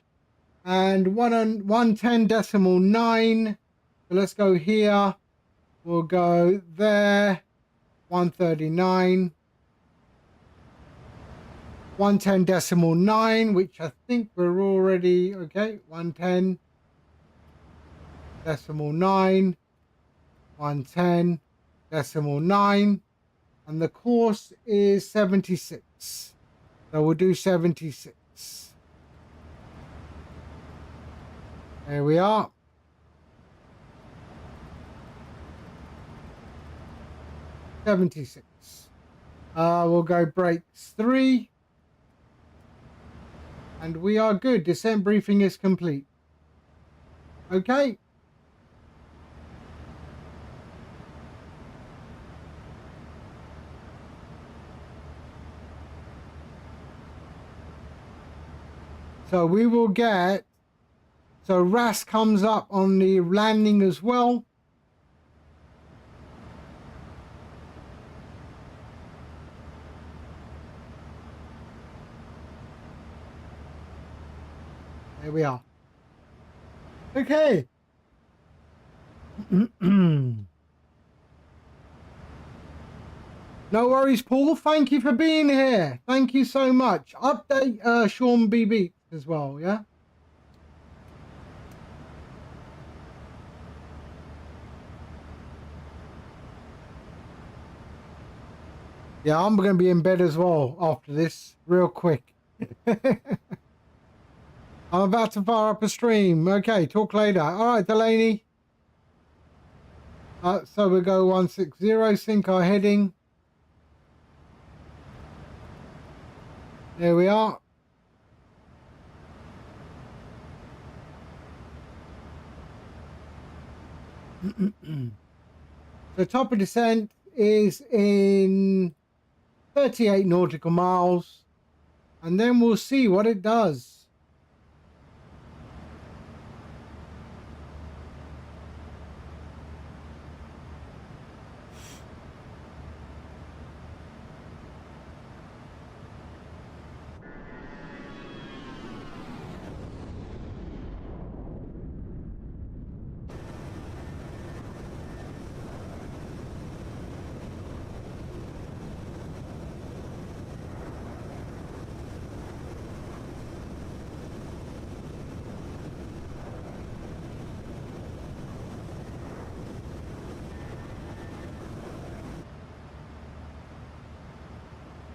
and 110.9. So let's go here. We'll go there. 139. 110.9, which I think we're already okay. 110.9. 110.9. And the course is 76. So we'll do 76. There we are. We'll go brakes 3. And we are good. Descent briefing is complete. Okay. So we will get, so RAS comes up on the landing as well. There we are. Okay. No worries, Paul. Thank you for being here. Thank you so much. Update Sean B. Beats as well, yeah? Yeah, I'm going to be in bed as well after this, real quick. I'm about to fire up a stream. Okay, talk later. All right, Delaney. So we go 160, sync our heading. There we are. The top of descent is in 38 nautical miles, and then we'll see what it does.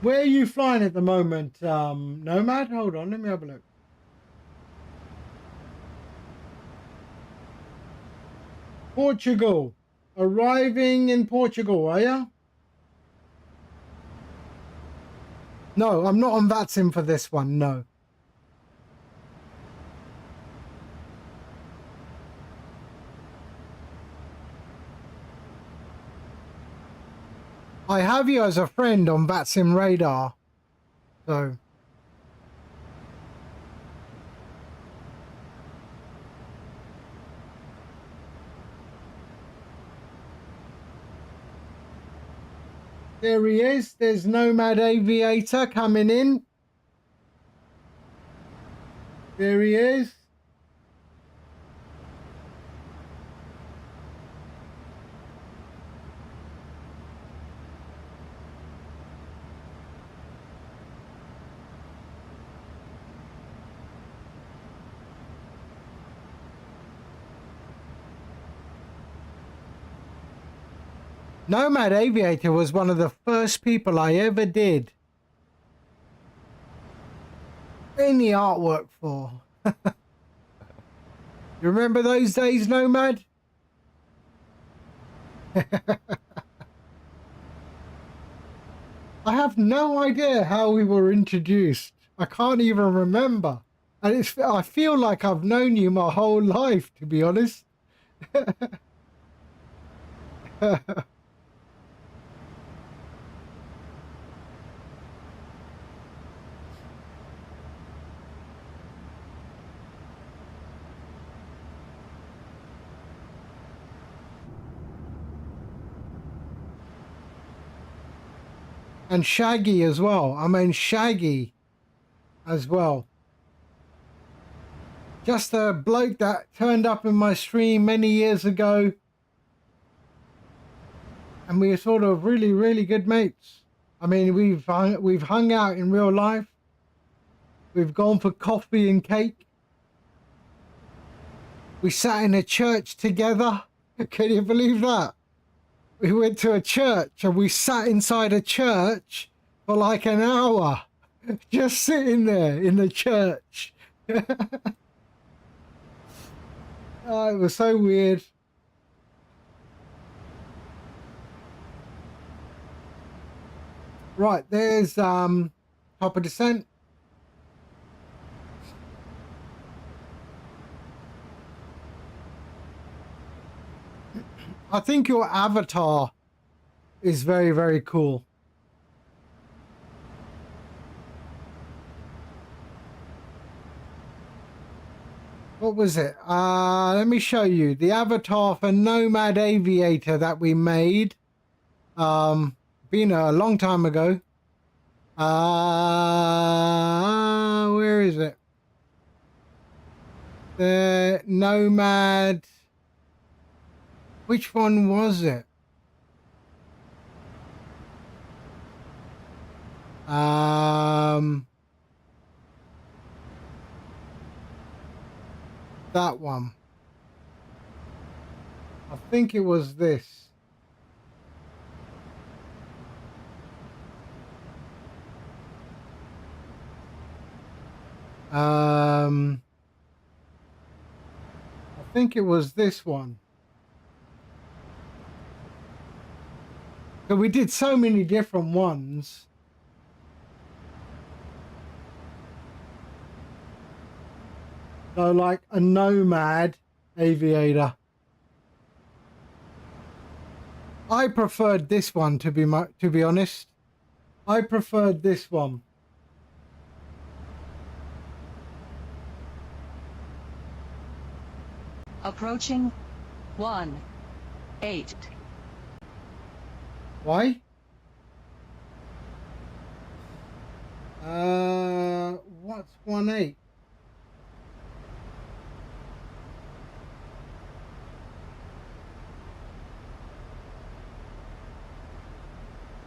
Where are you flying at the moment, Nomad? Hold on, let me have a look. Portugal. Arriving in Portugal, are you? No, I'm not on VATSIM for this one, no. I have you as a friend on VATSIM radar, so. There he is. There's Nomad Aviator coming in. There he is. Nomad Aviator was one of the first people I ever did any artwork for. You remember those days, Nomad? I have no idea how we were introduced. I can't even remember. And I feel like I've known you my whole life, to be honest. And Shaggy as well. I mean, Shaggy as well. Just a bloke that turned up in my stream many years ago. And we were sort of really, really good mates. I mean, we've hung out in real life. We've gone for coffee and cake. We sat in a church together. Can you believe that? We went to a church and we sat inside a church for like an hour. Just sitting there in the church. Oh, it was so weird. Right, there's top of descent. I think your avatar is very, very cool. What was it? Let me show you the avatar for Nomad Aviator that we made. Been a long time ago. Where is it? The Nomad. Which one was it? That one. I think it was this. I think it was this one. So we did so many different ones. So like a Nomad Aviator. I preferred this one to be honest. I preferred this one.
Approaching 1-8.
Why? What's 1-8?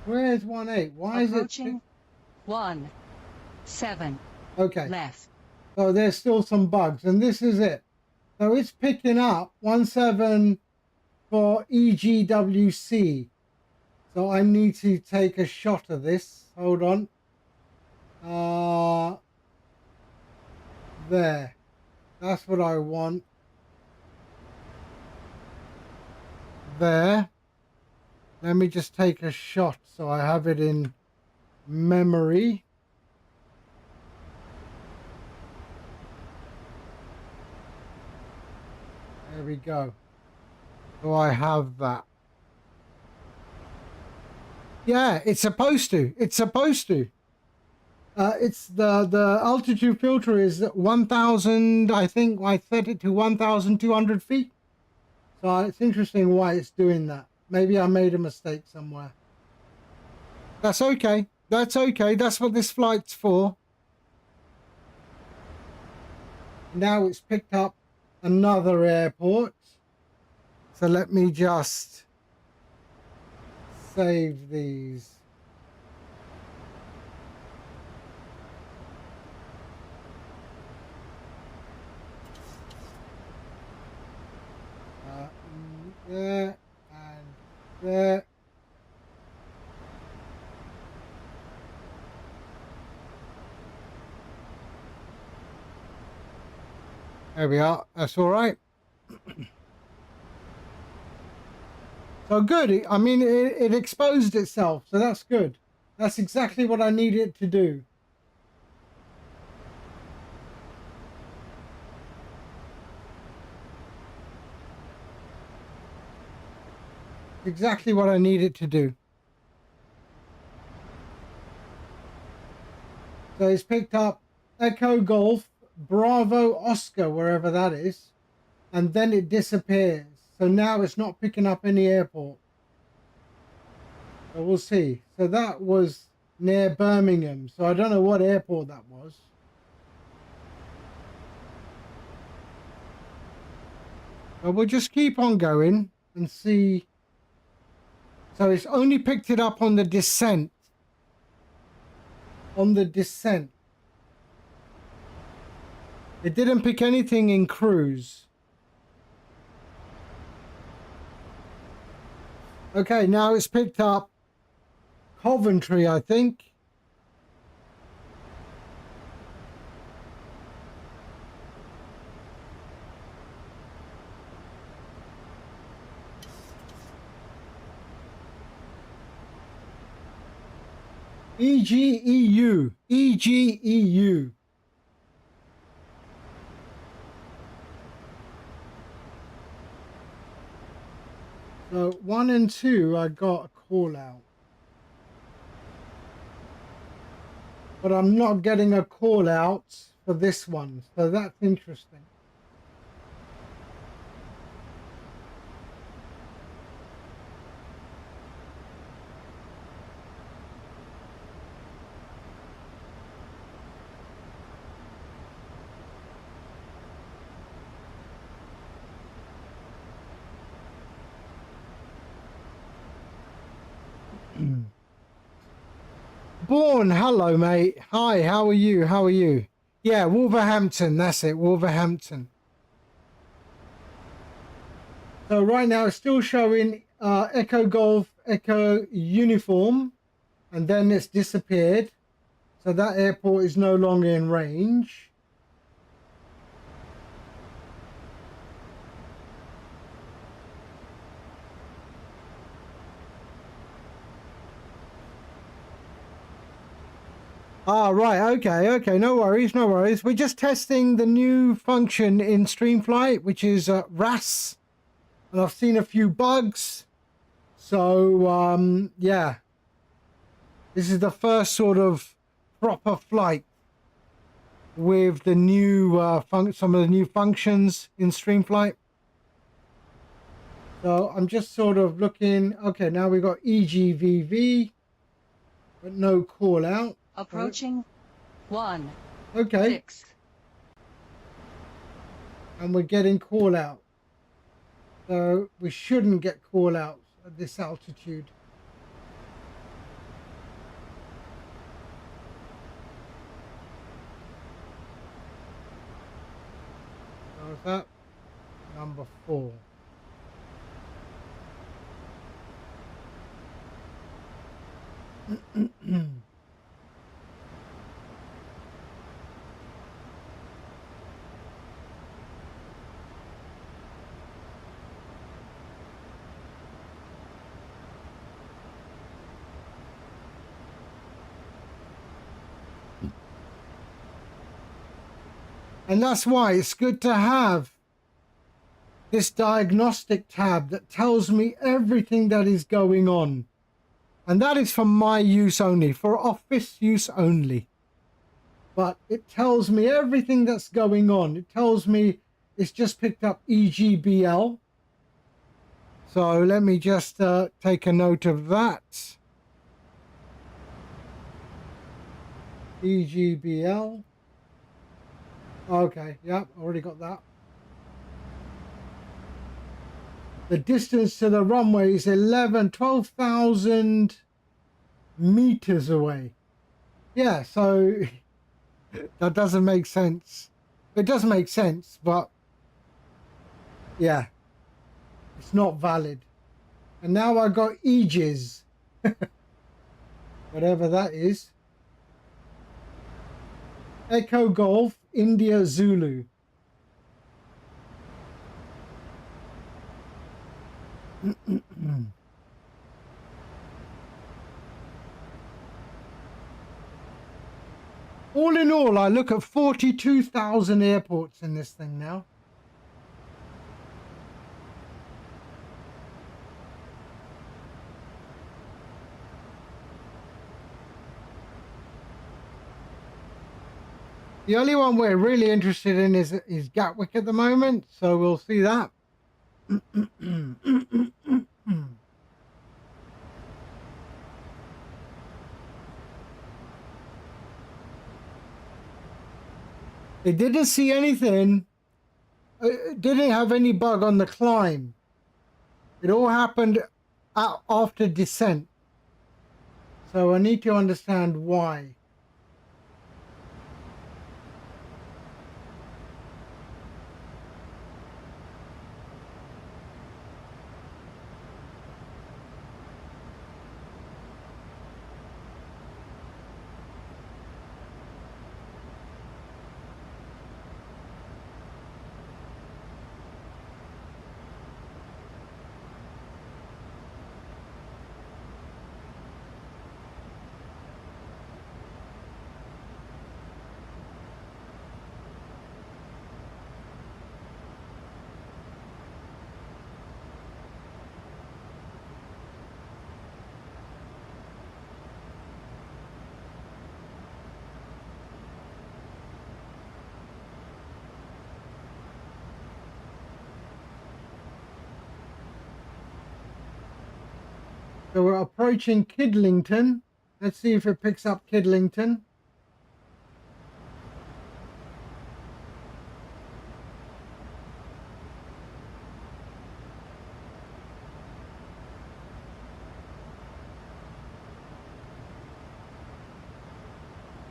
Where's 1-8? Why is it?
Approaching 1-7.
Okay.
Left.
So there's still some bugs, and this is it. So it's picking up 17 for EGWC. So I need to take a shot of this. Hold on. There. That's what I want. There. Let me just take a shot so I have it in memory. There we go. So I have that. Yeah, it's supposed to. It's supposed to. It's the altitude filter is 1,000. I think I set it to 1,200 feet. So it's interesting why it's doing that. Maybe I made a mistake somewhere. That's okay. That's okay. That's what this flight's for. Now it's picked up another airport. So let me just save these. There and there. There we are. That's all right. So good. I mean, it exposed itself, so that's good. That's exactly what I needed it to do. Exactly what I need it to do. So it's picked up Echo Golf, Bravo Oscar, wherever that is, and then it disappears. So now it's not picking up any airport. So we'll see. So that was near Birmingham. So I don't know what airport that was. So we'll just keep on going and see. So it's only picked it up on the descent. On the descent. It didn't pick anything in cruise. Okay, now it's picked up Coventry, I think. EGEU. EGEU. So 1 and 2, I got a call out. But I'm not getting a call out for this one. So that's interesting. Born, hello mate. Hi, how are you? How are you? Yeah, Wolverhampton, that's it, Wolverhampton. So right now it's still showing Echo Golf, Echo Uniform, and then it's disappeared. So that airport is no longer in range. Ah, right, okay, no worries, no worries. We're just testing the new function in StreamFlight, which is RAS, and I've seen a few bugs. So, yeah, this is the first sort of proper flight with the new some of the new functions in StreamFlight. So I'm just sort of looking. Okay, now we've got EGVV, but no call out.
Approaching 1.
Okay.
6.
And we're getting call out. So we shouldn't get call outs at this altitude. So is that number 4? And that's why it's good to have this diagnostic tab that tells me everything that is going on. And that is for my use only, for office use only. But it tells me everything that's going on. It tells me it's just picked up EGBL. So let me just take a note of that. EGBL. Okay, yep, already got that. The distance to the runway is 12,000 meters away. Yeah, so that doesn't make sense. It does make sense, but yeah, it's not valid. And now I got Aegis, whatever that is. Echo Golf, India Zulu. All in all, I look at 42,000 airports in this thing now. The only one we're really interested in is Gatwick at the moment, so we'll see that. They didn't see anything It didn't have any bug on the climb. It all happened after descent. So I need to understand why. So we're approaching Kidlington. Let's see if it picks up Kidlington.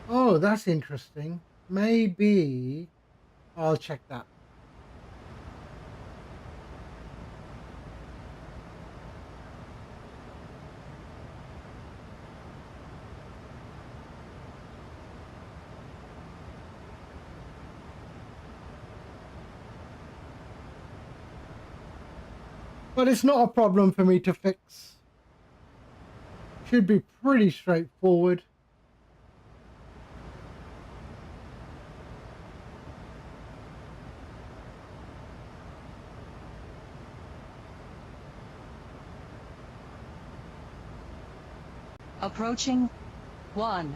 Oh, that's interesting. Maybe I'll check that. But it's not a problem for me to fix. Should be pretty straightforward.
Approaching 1-8.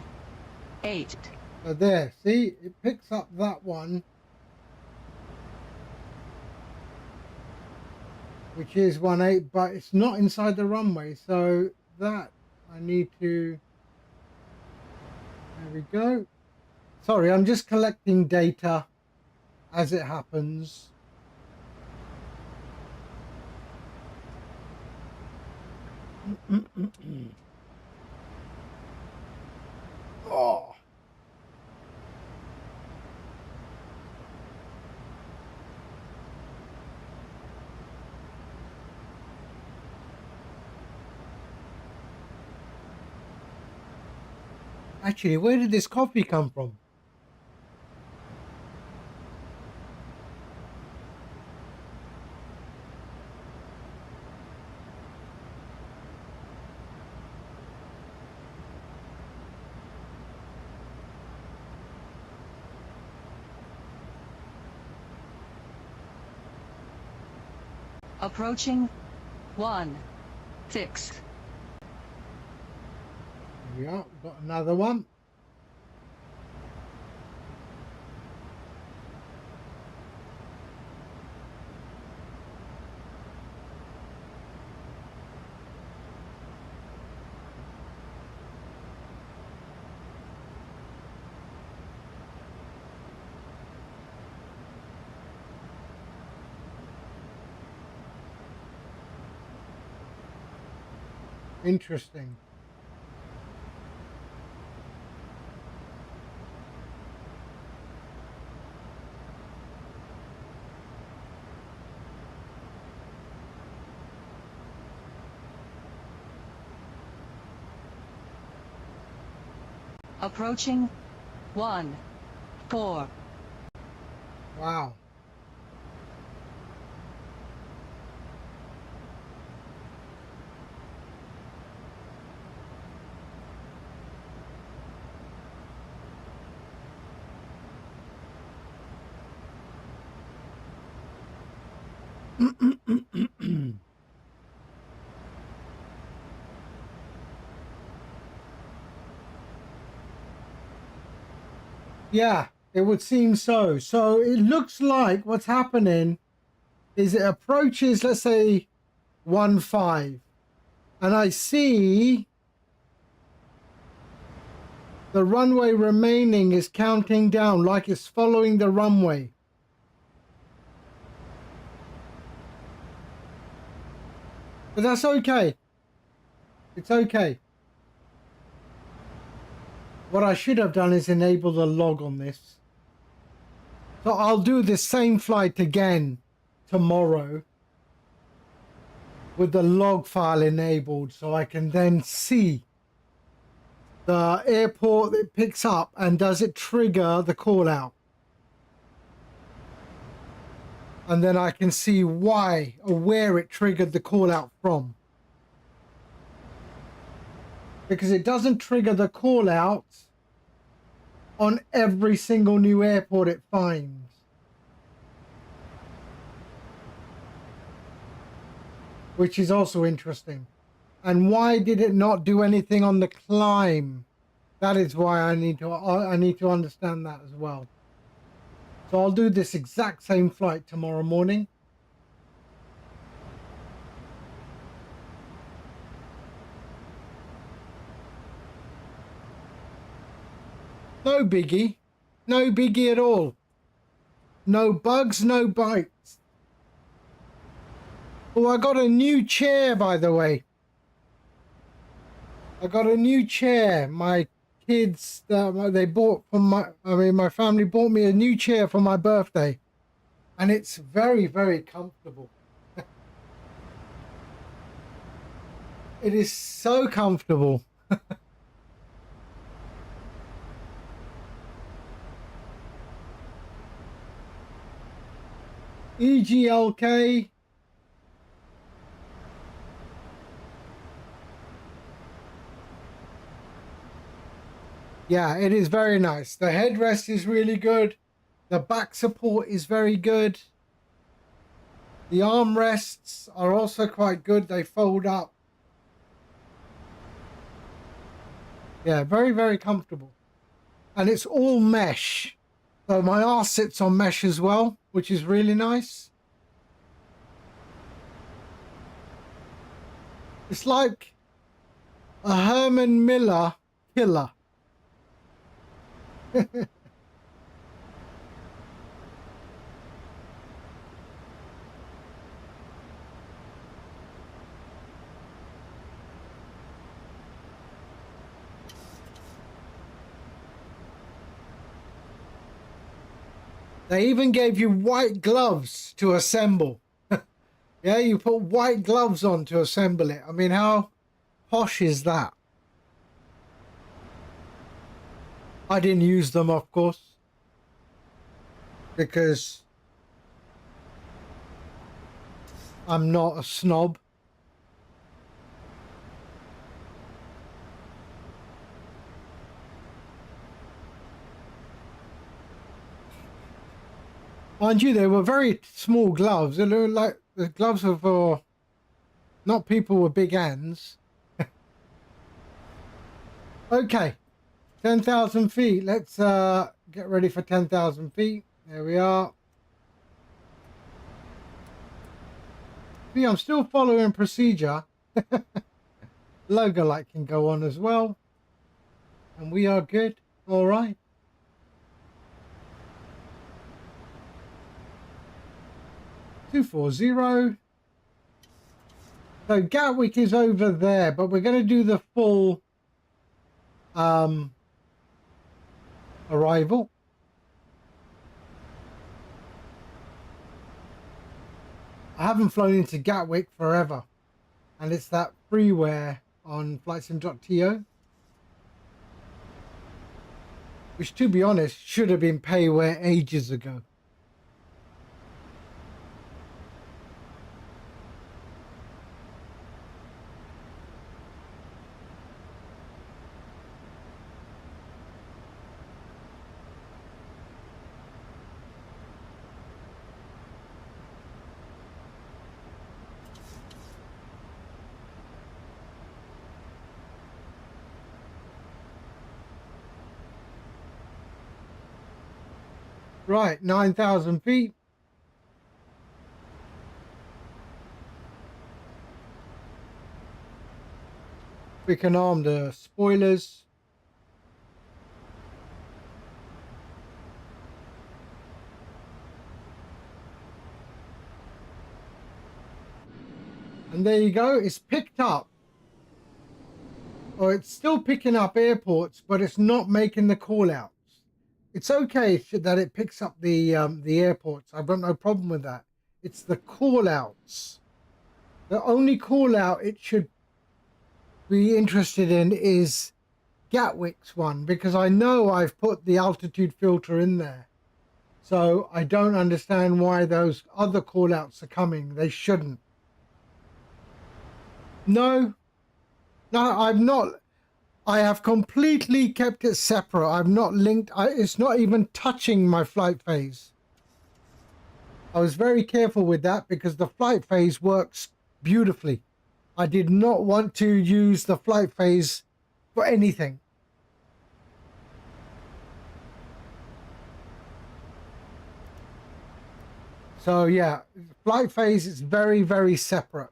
So there, see, it picks up that one, which is 1-8, but it's not inside the runway. So that I need to, there we go. Sorry, I'm just collecting data as it happens. Oh. Actually, where did this coffee come from?
Approaching 1-6.
Here we are, got another one. Interesting.
Approaching 1-4.
Wow. Yeah, it would seem so. So it looks like what's happening is it approaches, let's say, 1-5. And I see the runway remaining is counting down like it's following the runway. But that's okay. It's okay. What I should have done is enable the log on this. So I'll do the same flight again tomorrow with the log file enabled, so I can then see the airport it picks up and does it trigger the call out. And then I can see why or where it triggered the call out from. Because it doesn't trigger the call out on every single new airport it finds. Which is also interesting. And why did it not do anything on the climb? That is why I need to understand that as well. So I'll do this exact same flight tomorrow morning. No biggie. No biggie at all. No bugs, no bites. Oh, I got a new chair, by the way. I got a new chair. My kids, they bought from my family bought me a new chair for my birthday. And it's very, very comfortable. It is so comfortable. EGLK. Yeah, it is very nice. The headrest is really good. The back support is very good. The armrests are also quite good. They fold up. Yeah, very, very comfortable. And it's all mesh. So my arse sits on mesh as well, which is really nice. It's like a Herman Miller killer. They even gave you white gloves to assemble. Yeah, you put white gloves on to assemble it. I mean, how posh is that? I didn't use them, of course, because I'm not a snob. Mind you, they were very small gloves. They looked like the gloves were for not people with big hands. Okay, 10,000 feet. Let's get ready for 10,000 feet. There we are. See, I'm still following procedure. Logo light can go on as well. And we are good. All right. $240. So Gatwick is over there, but we're going to do the full arrival. I haven't flown into Gatwick forever, and it's that freeware on flightsim.to, which, to be honest, should have been payware ages ago. Right, 9,000 feet. We can arm the spoilers. And there you go, it's picked up. Or it's still picking up airports, but it's not making the call outs. It's okay that it picks up the airports. I've got no problem with that. It's the call outs. The only call out it should be interested in is Gatwick's one, because I know I've put the altitude filter in there. So I don't understand why those other call outs are coming. They shouldn't. No, I've not. I have completely kept it separate. I've not linked. It's not even touching my flight phase. I was very careful with that because the flight phase works beautifully. I did not want to use the flight phase for anything. So yeah, flight phase is very, very separate.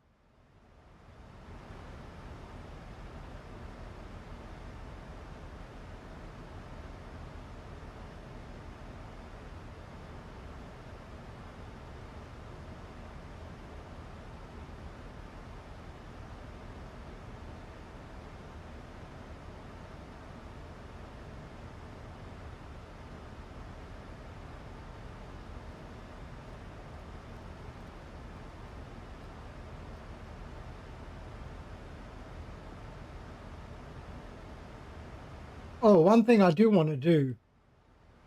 Oh, one thing I do want to do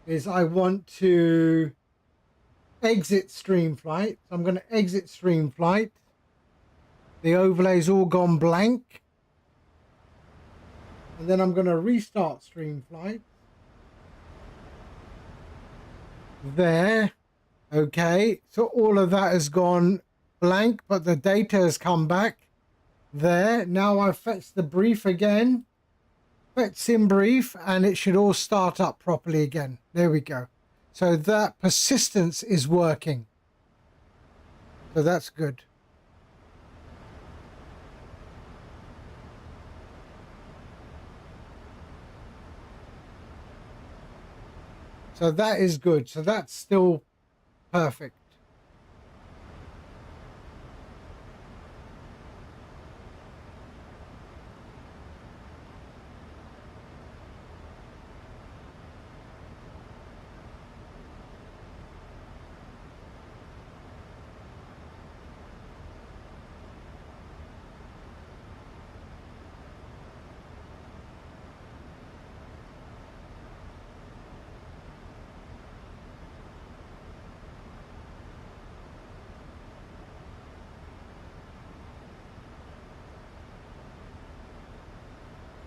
is I want to exit StreamFlight. So I'm going to exit StreamFlight. The overlay's all gone blank. And then I'm going to restart StreamFlight. There. Okay. So all of that has gone blank, but the data has come back. There. Now I've fetched the brief again. Sim brief, and it should all start up properly again. There we go. So that persistence is working. So that's good. So that is good. So that's still perfect.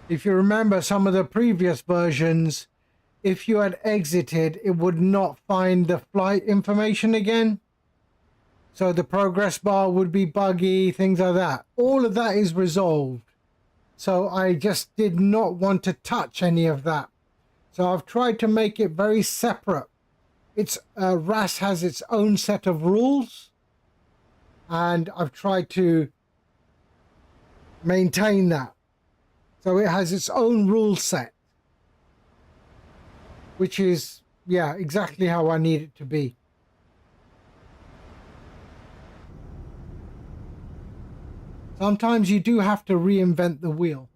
If you remember some of the previous versions, if you had exited, it would not find the flight information again. So the progress bar would be buggy, things like that. All of that is resolved. So I just did not want to touch any of that. So I've tried to make it very separate. It's RAS has its own set of rules, and I've tried to maintain that. So it has its own rule set, which is, yeah, exactly how I need it to be. Sometimes you do have to reinvent the wheel.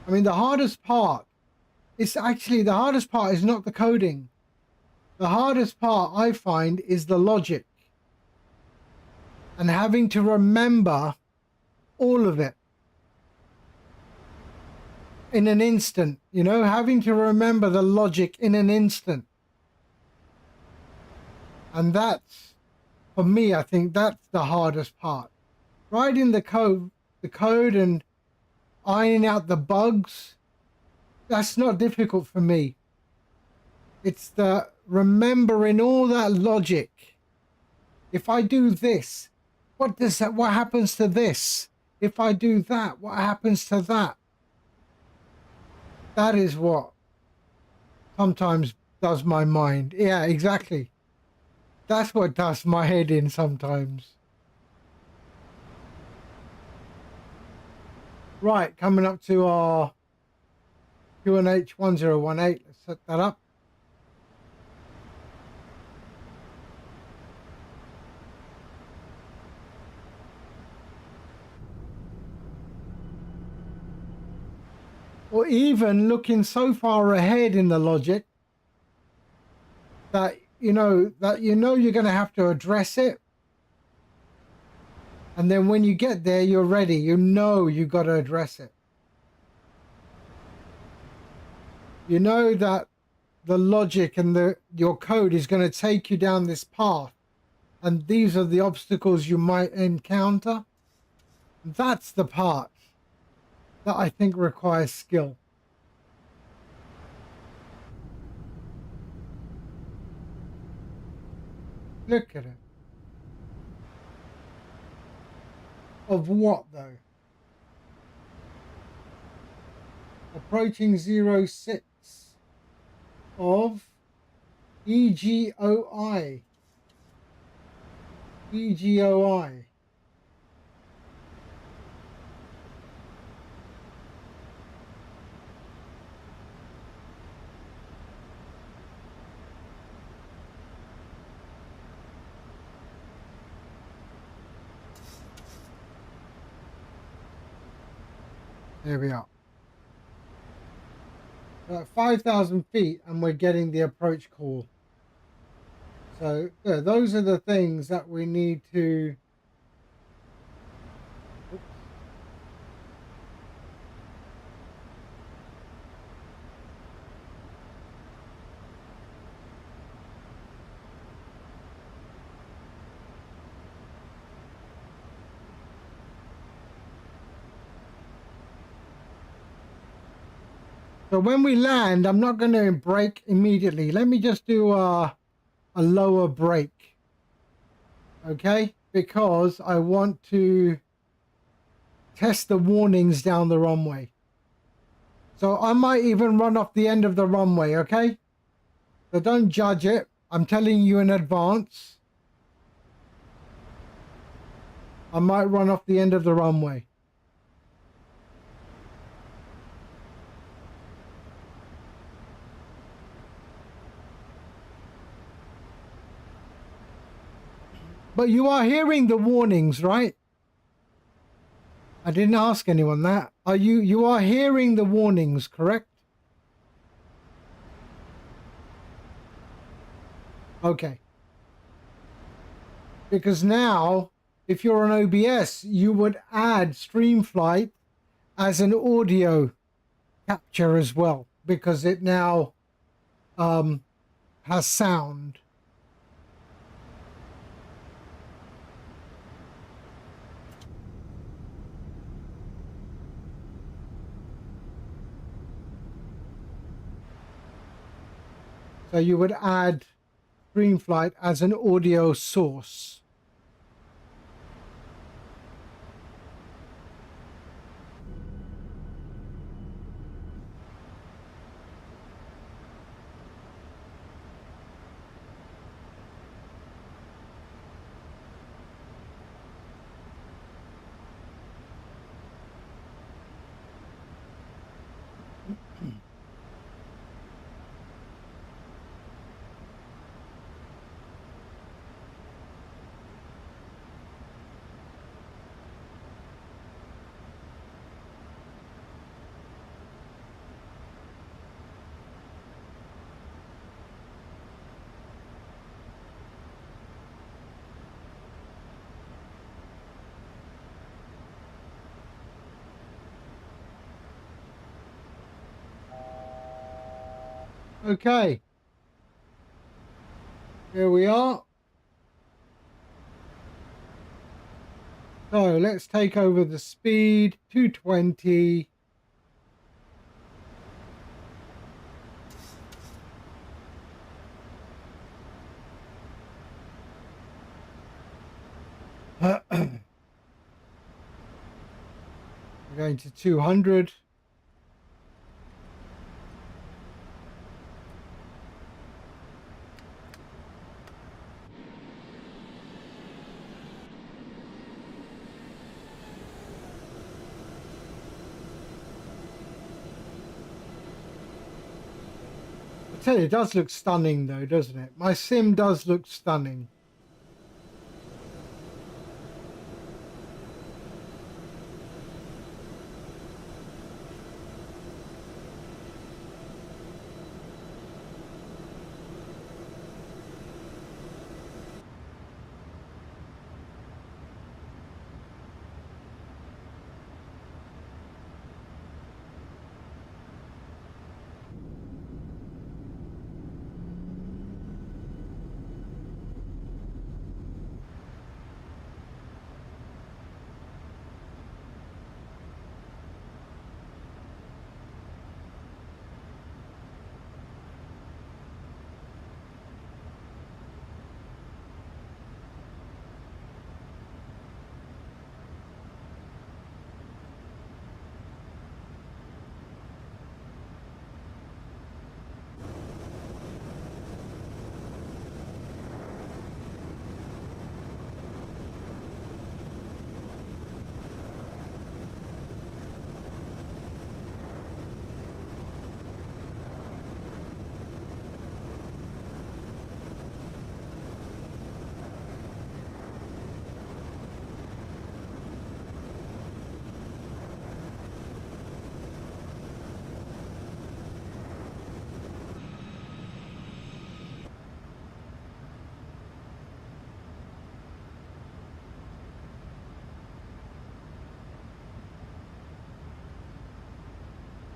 I mean, the hardest part is actually, the hardest part is not the coding. The hardest part I find is the logic and having to remember all of it in an instant, you know, having to remember the logic in an instant. And that's, for me, I think that's the hardest part. Writing the code and ironing out the bugs, that's not difficult for me. It's the remembering all that logic. If I do this, what happens to this? If I do that, what happens to that? That is what sometimes does my mind. Yeah, exactly. That's what does my head in sometimes. Right, coming up to our QNH 1018. Let's set that up. Or even looking so far ahead in the logic that you know you're going to have to address it, and then when you get there you're ready, you got to address it. You know that the logic and your code is going to take you down this path, and these are the obstacles you might encounter. That's the part that I think requires skill. Look at it. Of what though? Approaching 06 of EGOI. EGOI. There we are. We're at 5,000 feet and we're getting the approach call. So yeah, those are the things that we need to... Oops. So when we land, I'm not going to brake immediately. Let me just do a lower brake. Okay? Because I want to test the warnings down the runway. So I might even run off the end of the runway, okay? So don't judge it. I'm telling you in advance. I might run off the end of the runway. But you are hearing the warnings, right? I didn't ask anyone that. You are hearing the warnings, correct? Okay. Because now, if you're on OBS, you would add StreamFlight as an audio capture as well, because it now has sound. So you would add StreamFlight as an audio source. Okay. Here we are. So let's take over the speed, 220. We're going to 200. tell you, it does look stunning though, doesn't it? My sim does look stunning.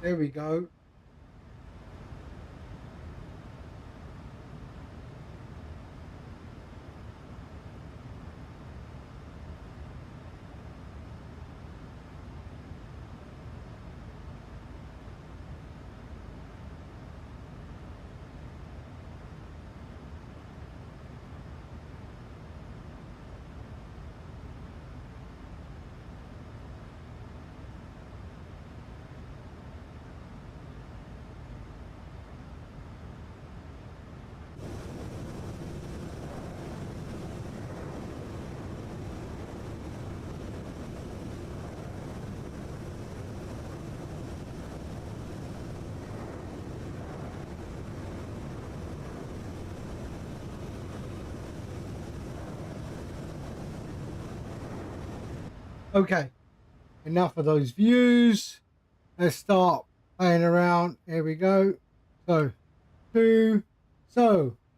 There we go. Okay, enough of those views. Let's start playing around. Here we go. So,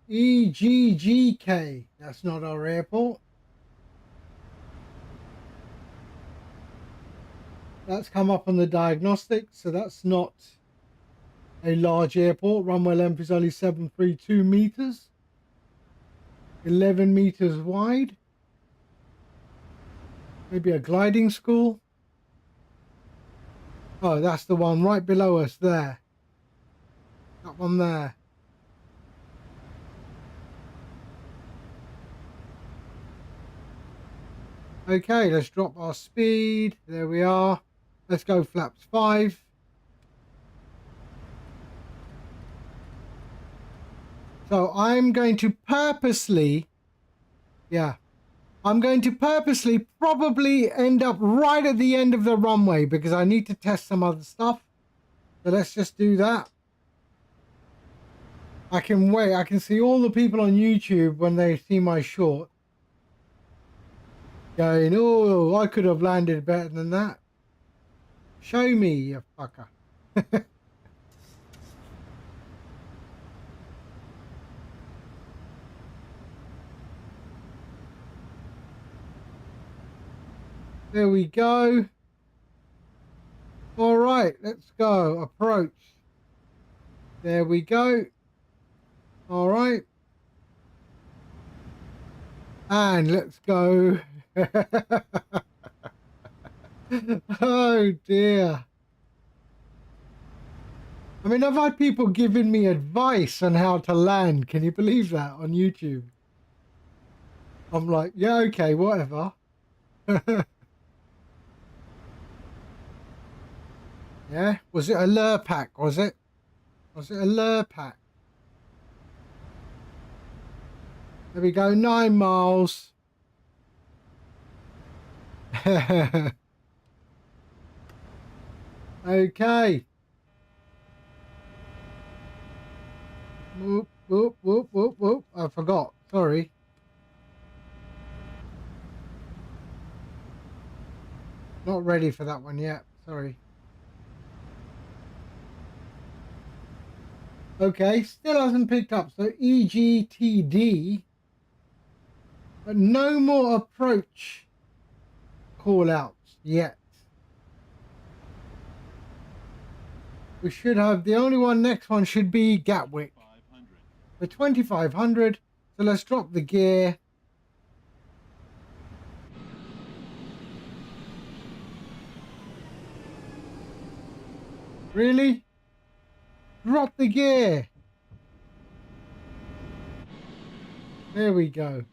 EGGK. That's not our airport. That's come up on the diagnostics, so that's not a large airport. Runway length is only 732 meters, 11 meters wide. Maybe a gliding school. Oh, that's the one right below us there. That one there. Okay, let's drop our speed. There we are. Let's go flaps 5. So I'm going to purposely, I'm going to purposely probably end up right at the end of the runway because I need to test some other stuff. So let's just do that. I can wait. I can see all the people on YouTube when they see my short going, oh, I could have landed better than that. Show me, you fucker. There we go. All right, let's go. Approach. There we go. All right. And let's go. Oh dear. I mean, I've had people giving me advice on how to land. Can you believe that on YouTube? I'm like, yeah, okay, whatever. Yeah, was it a lure pack? Was it? Was it a lure pack? There we go, 9 miles. Okay. Whoop, whoop, whoop, whoop, whoop. I forgot. Sorry. Not ready for that one yet. Sorry. Okay, still hasn't picked up. So EGTD, but no more approach call outs yet. We should have, the only one next one should be Gatwick for 2500. So let's drop the gear. Really? Drop the gear. There we go.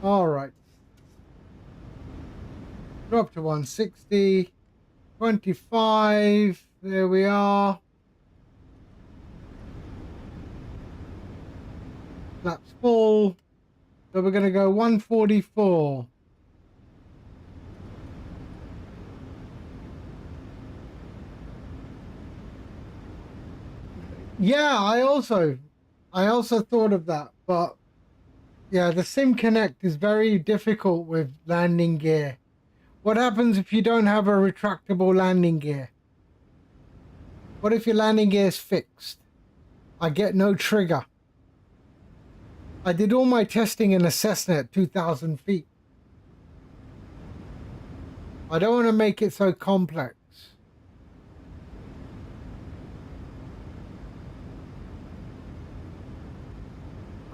All right. Drop to 160. 25. There we are. Flaps full. So we're going to go 144. Yeah, I also thought of that, but yeah, the Sim Connect is very difficult with landing gear. What happens if you don't have a retractable landing gear? What if your landing gear is fixed? I get no trigger. I did all my testing in a Cessna at 2,000 feet. I don't want to make it so complex.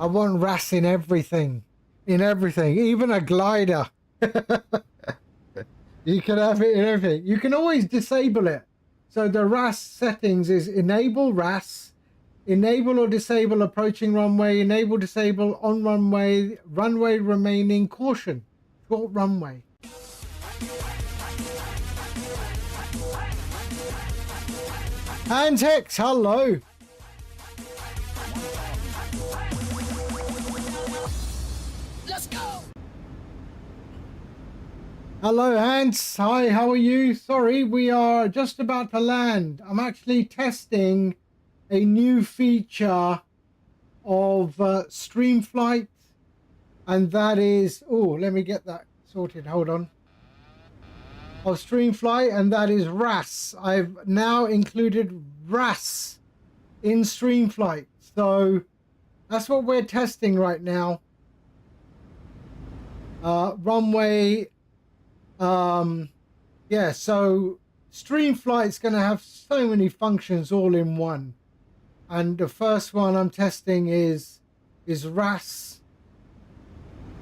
I want RAS in everything, even a glider. You can have it in everything. You can always disable it. So the RAS settings is enable RAS, enable or disable approaching runway, enable, disable on runway, runway remaining, caution, short runway. Hands Hex, hello. Hello, Hans. Hi, how are you? Sorry, we are just about to land. I'm actually testing a new feature of STREAMFLIGHT, and that is, oh, let me get that sorted. Hold on. Of STREAMFLIGHT, and that is RAS. I've now included RAS in STREAMFLIGHT, so that's what we're testing right now. Runway. Yeah, so STREAMFLIGHT's going to have so many functions all in one, and the first one I'm testing is RAS,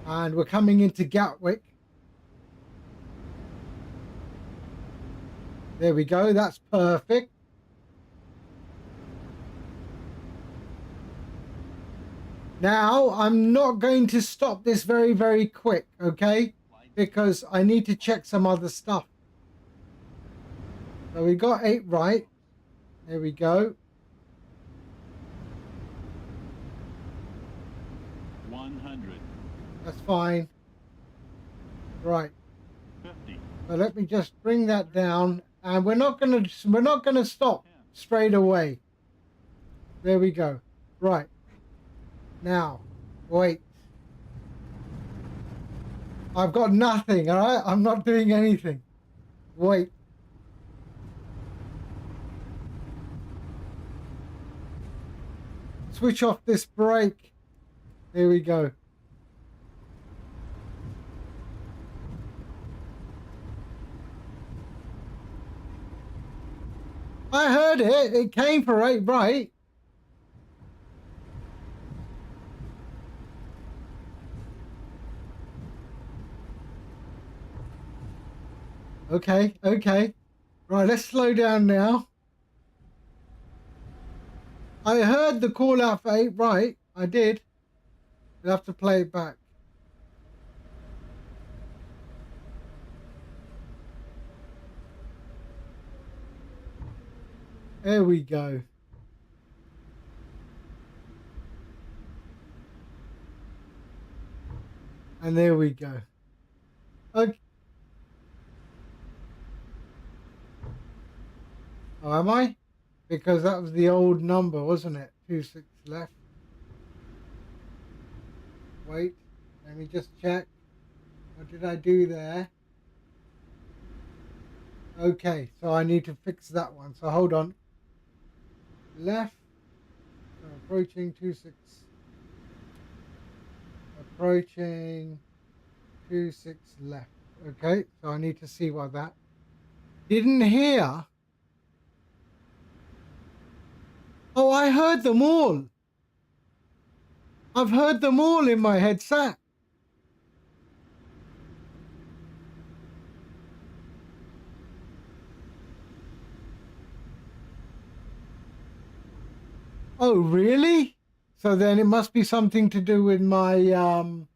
and we're coming into Gatwick. There we go, that's perfect. Now I'm not going to stop this very quick, okay? Because I need to check some other stuff. So we got 8 right. There we go.
100.
That's fine. Right.
50.
So let me just bring that down, and we're not gonna stop straight away. There we go. Right. Now, wait. I've got nothing, all right? I'm not doing anything. Wait. Switch off this brake. There we go. I heard it. It came for 8 right. Okay. Right, let's slow down now. I heard the call out for 8 right. I did. We'll have to play it back. There we go. And there we go. Okay. Oh, am I? because that was the old number, wasn't it? 26 left. Wait, let me just check. What did I do there? Okay, so I need to fix that one. So hold on. Left. So approaching 26. Approaching 26 left. Okay, so I need to see what that. Didn't hear. Oh, I heard them all. I've heard them all in my headset. Oh, really? So then it must be something to do with my oh,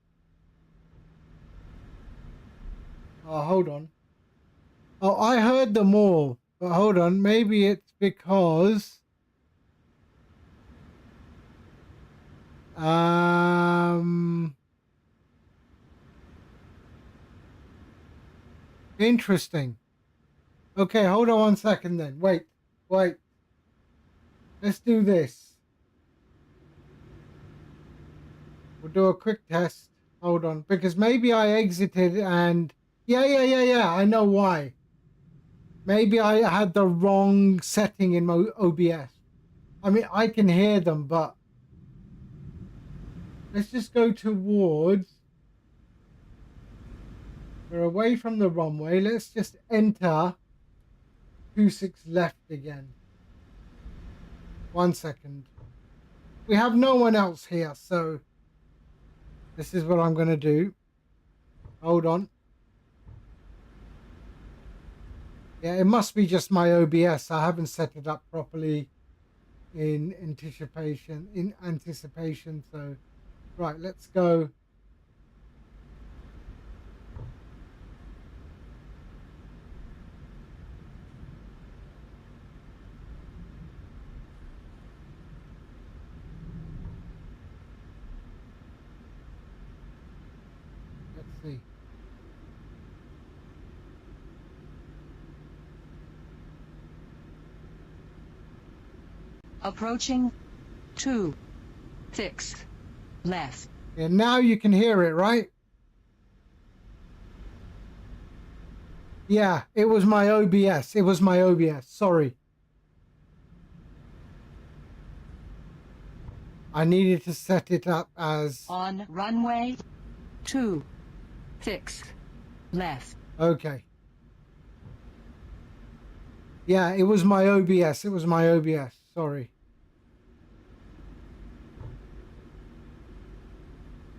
hold on. Oh, I heard them all. But hold on, maybe it's because interesting. Okay, hold on 1 second then. Wait. Let's do this. We'll do a quick test. Hold on, because maybe I exited and yeah. I know why. Maybe I had the wrong setting in my OBS. I mean, I can hear them, but let's just go towards. We're away from the runway. Let's just enter 26 left again. 1 second. We have no one else here, so this is what I'm going to do. Hold on. Yeah, it must be just my OBS. I haven't set it up properly in anticipation. So, right, let's go. Let's see.
Approaching 26 left.
Yeah, now you can hear it, right? Yeah, it was my OBS. It was my OBS. Sorry. I needed to set it up as...
On runway 26 left.
Okay. Yeah, it was my OBS. It was my OBS. Sorry.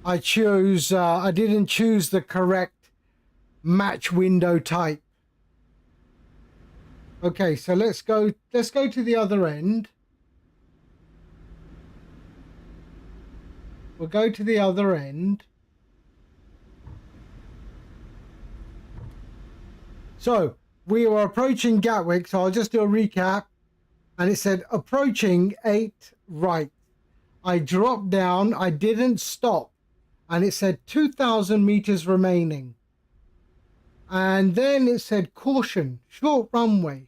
I didn't choose the correct match window type. Okay, so let's go to the other end. We'll go to the other end. So we were approaching Gatwick, so I'll just do a recap. And it said approaching 8 right. I dropped down, I didn't stop, and it said 2,000 meters remaining. And then it said caution, short runway,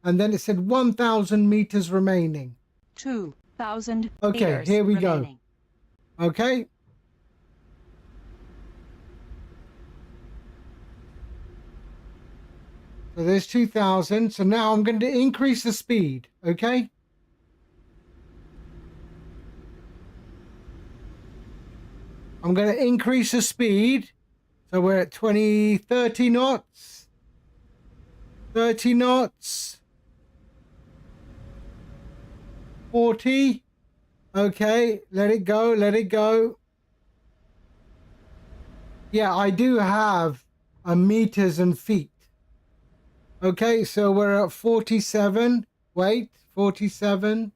and then it said 1,000 meters remaining.
2,000
Okay,
meters
here we
remaining.
go. Okay. So there's 2,000. So now I'm going to increase the speed. Okay. I'm going to increase the speed. So we're at 30 knots. 30 knots. 40. Okay. Let it go. Yeah, I do have meters and feet. Okay, so we're at 47. Wait, 47.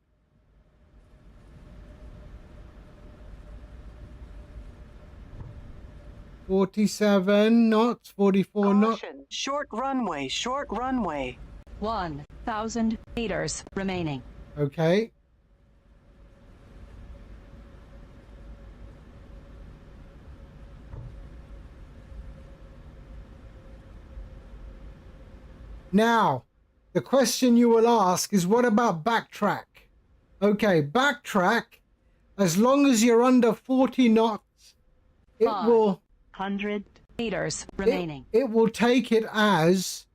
knots, 44 knots.
Caution. Short runway.
1,000 meters remaining.
Okay. Now, the question you will ask is, what about backtrack? Okay, backtrack, as long as you're under 40 knots, it will
100 meters remaining.
it will take it as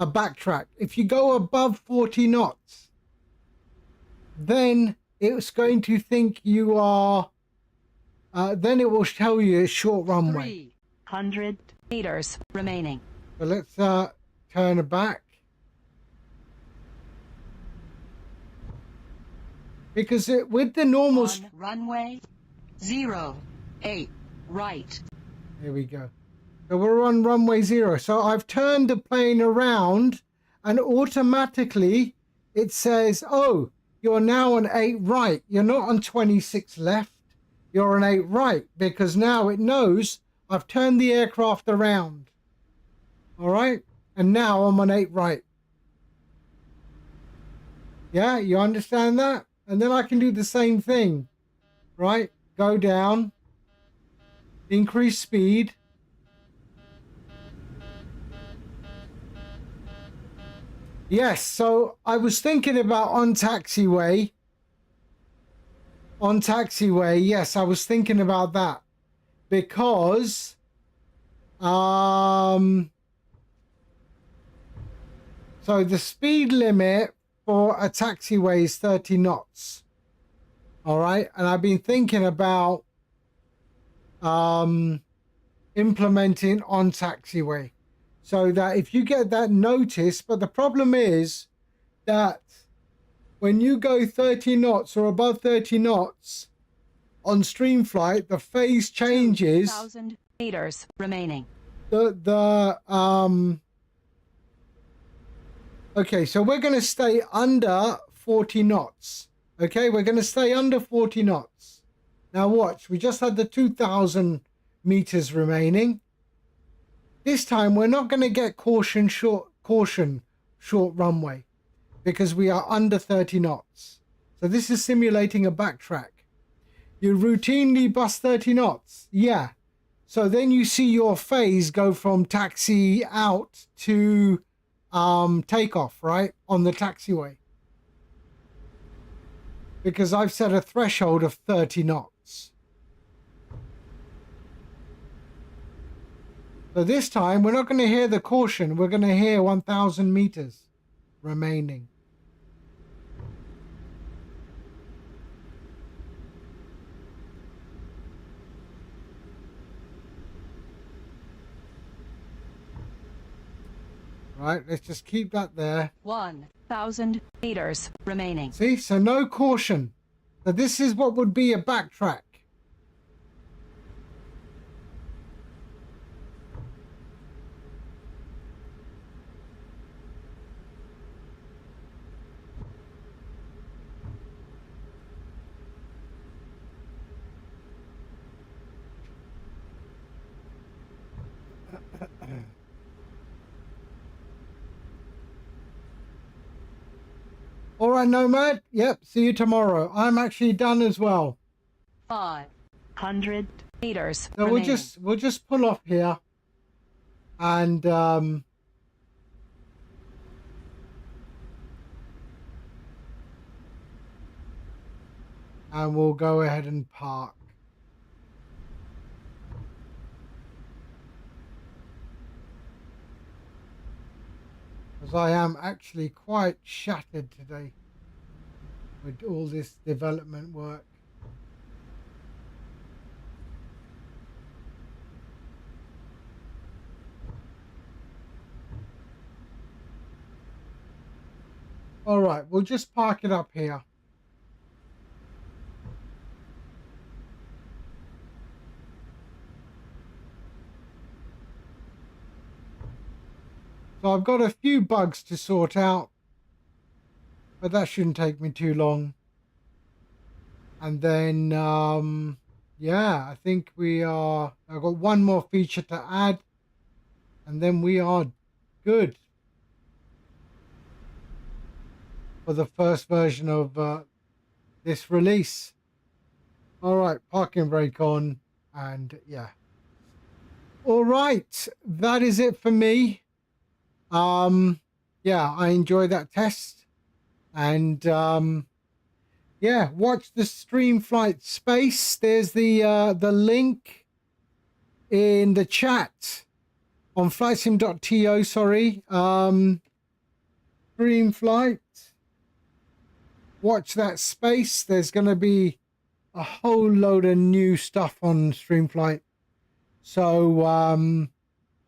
a backtrack. If you go above 40 knots, then it's going to think you are, then it will tell you a short runway.
300 meters remaining.
So let's turn it back. Because with the normal...
On runway 08 right.
There we go. So we're on runway 0. So I've turned the plane around and automatically it says, oh, you're now on 8 right. You're not on 26 left. You're on 8 right, because now it knows I've turned the aircraft around. All right. And now I'm on 8 right. Yeah, you understand that? And then I can do the same thing, right? Go down, increase speed. Yes, so I was thinking about on taxiway. On taxiway, yes, I was thinking about that. Because, so the speed limit for a taxiway is 30 knots. All right. And I've been thinking about implementing on taxiway so that if you get that notice, but the problem is that when you go 30 knots or above 30 knots on StreamFlight, the phase changes.
2,000 meters remaining.
Okay, so we're going to stay under 40 knots. Okay, we're going to stay under 40 knots. Now watch, we just had the 2,000 meters remaining. This time we're not going to get caution short runway because we are under 30 knots. So this is simulating a backtrack. You routinely bust 30 knots. Yeah. So then you see your phase go from taxi out to takeoff, right, on the taxiway, because I've set a threshold of 30 knots. So this time we're not going to hear the caution, we're going to hear 1,000 meters remaining. Right, let's just keep that there.
1,000 meters remaining.
See, so no caution. So this is what would be a backtrack. All right, Nomad. Yep, see you tomorrow. I'm actually done as well.
500 meters
So
remaining.
we'll just pull off here, and we'll go ahead and park. Because I am actually quite shattered today with all this development work. All right, we'll just park it up here. So I've got a few bugs to sort out, but that shouldn't take me too long. And then, yeah, I think I've got one more feature to add, and then we are good for the first version of this release. All right, parking brake on, and yeah. All right, that is it for me. yeah, I enjoyed that test. And yeah, watch the StreamFlight space. There's the link in the chat on flightsim.to, sorry. StreamFlight. Watch that space. There's going to be a whole load of new stuff on StreamFlight. So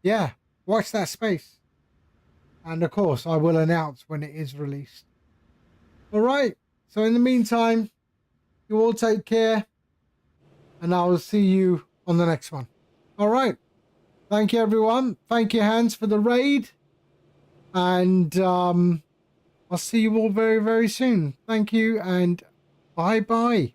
yeah, watch that space. And of course, I will announce when it is released. All right. So in the meantime, you all take care. And I will see you on the next one. All right. Thank you, everyone. Thank you, Hans, for the raid. And I'll see you all very, very soon. Thank you and bye-bye.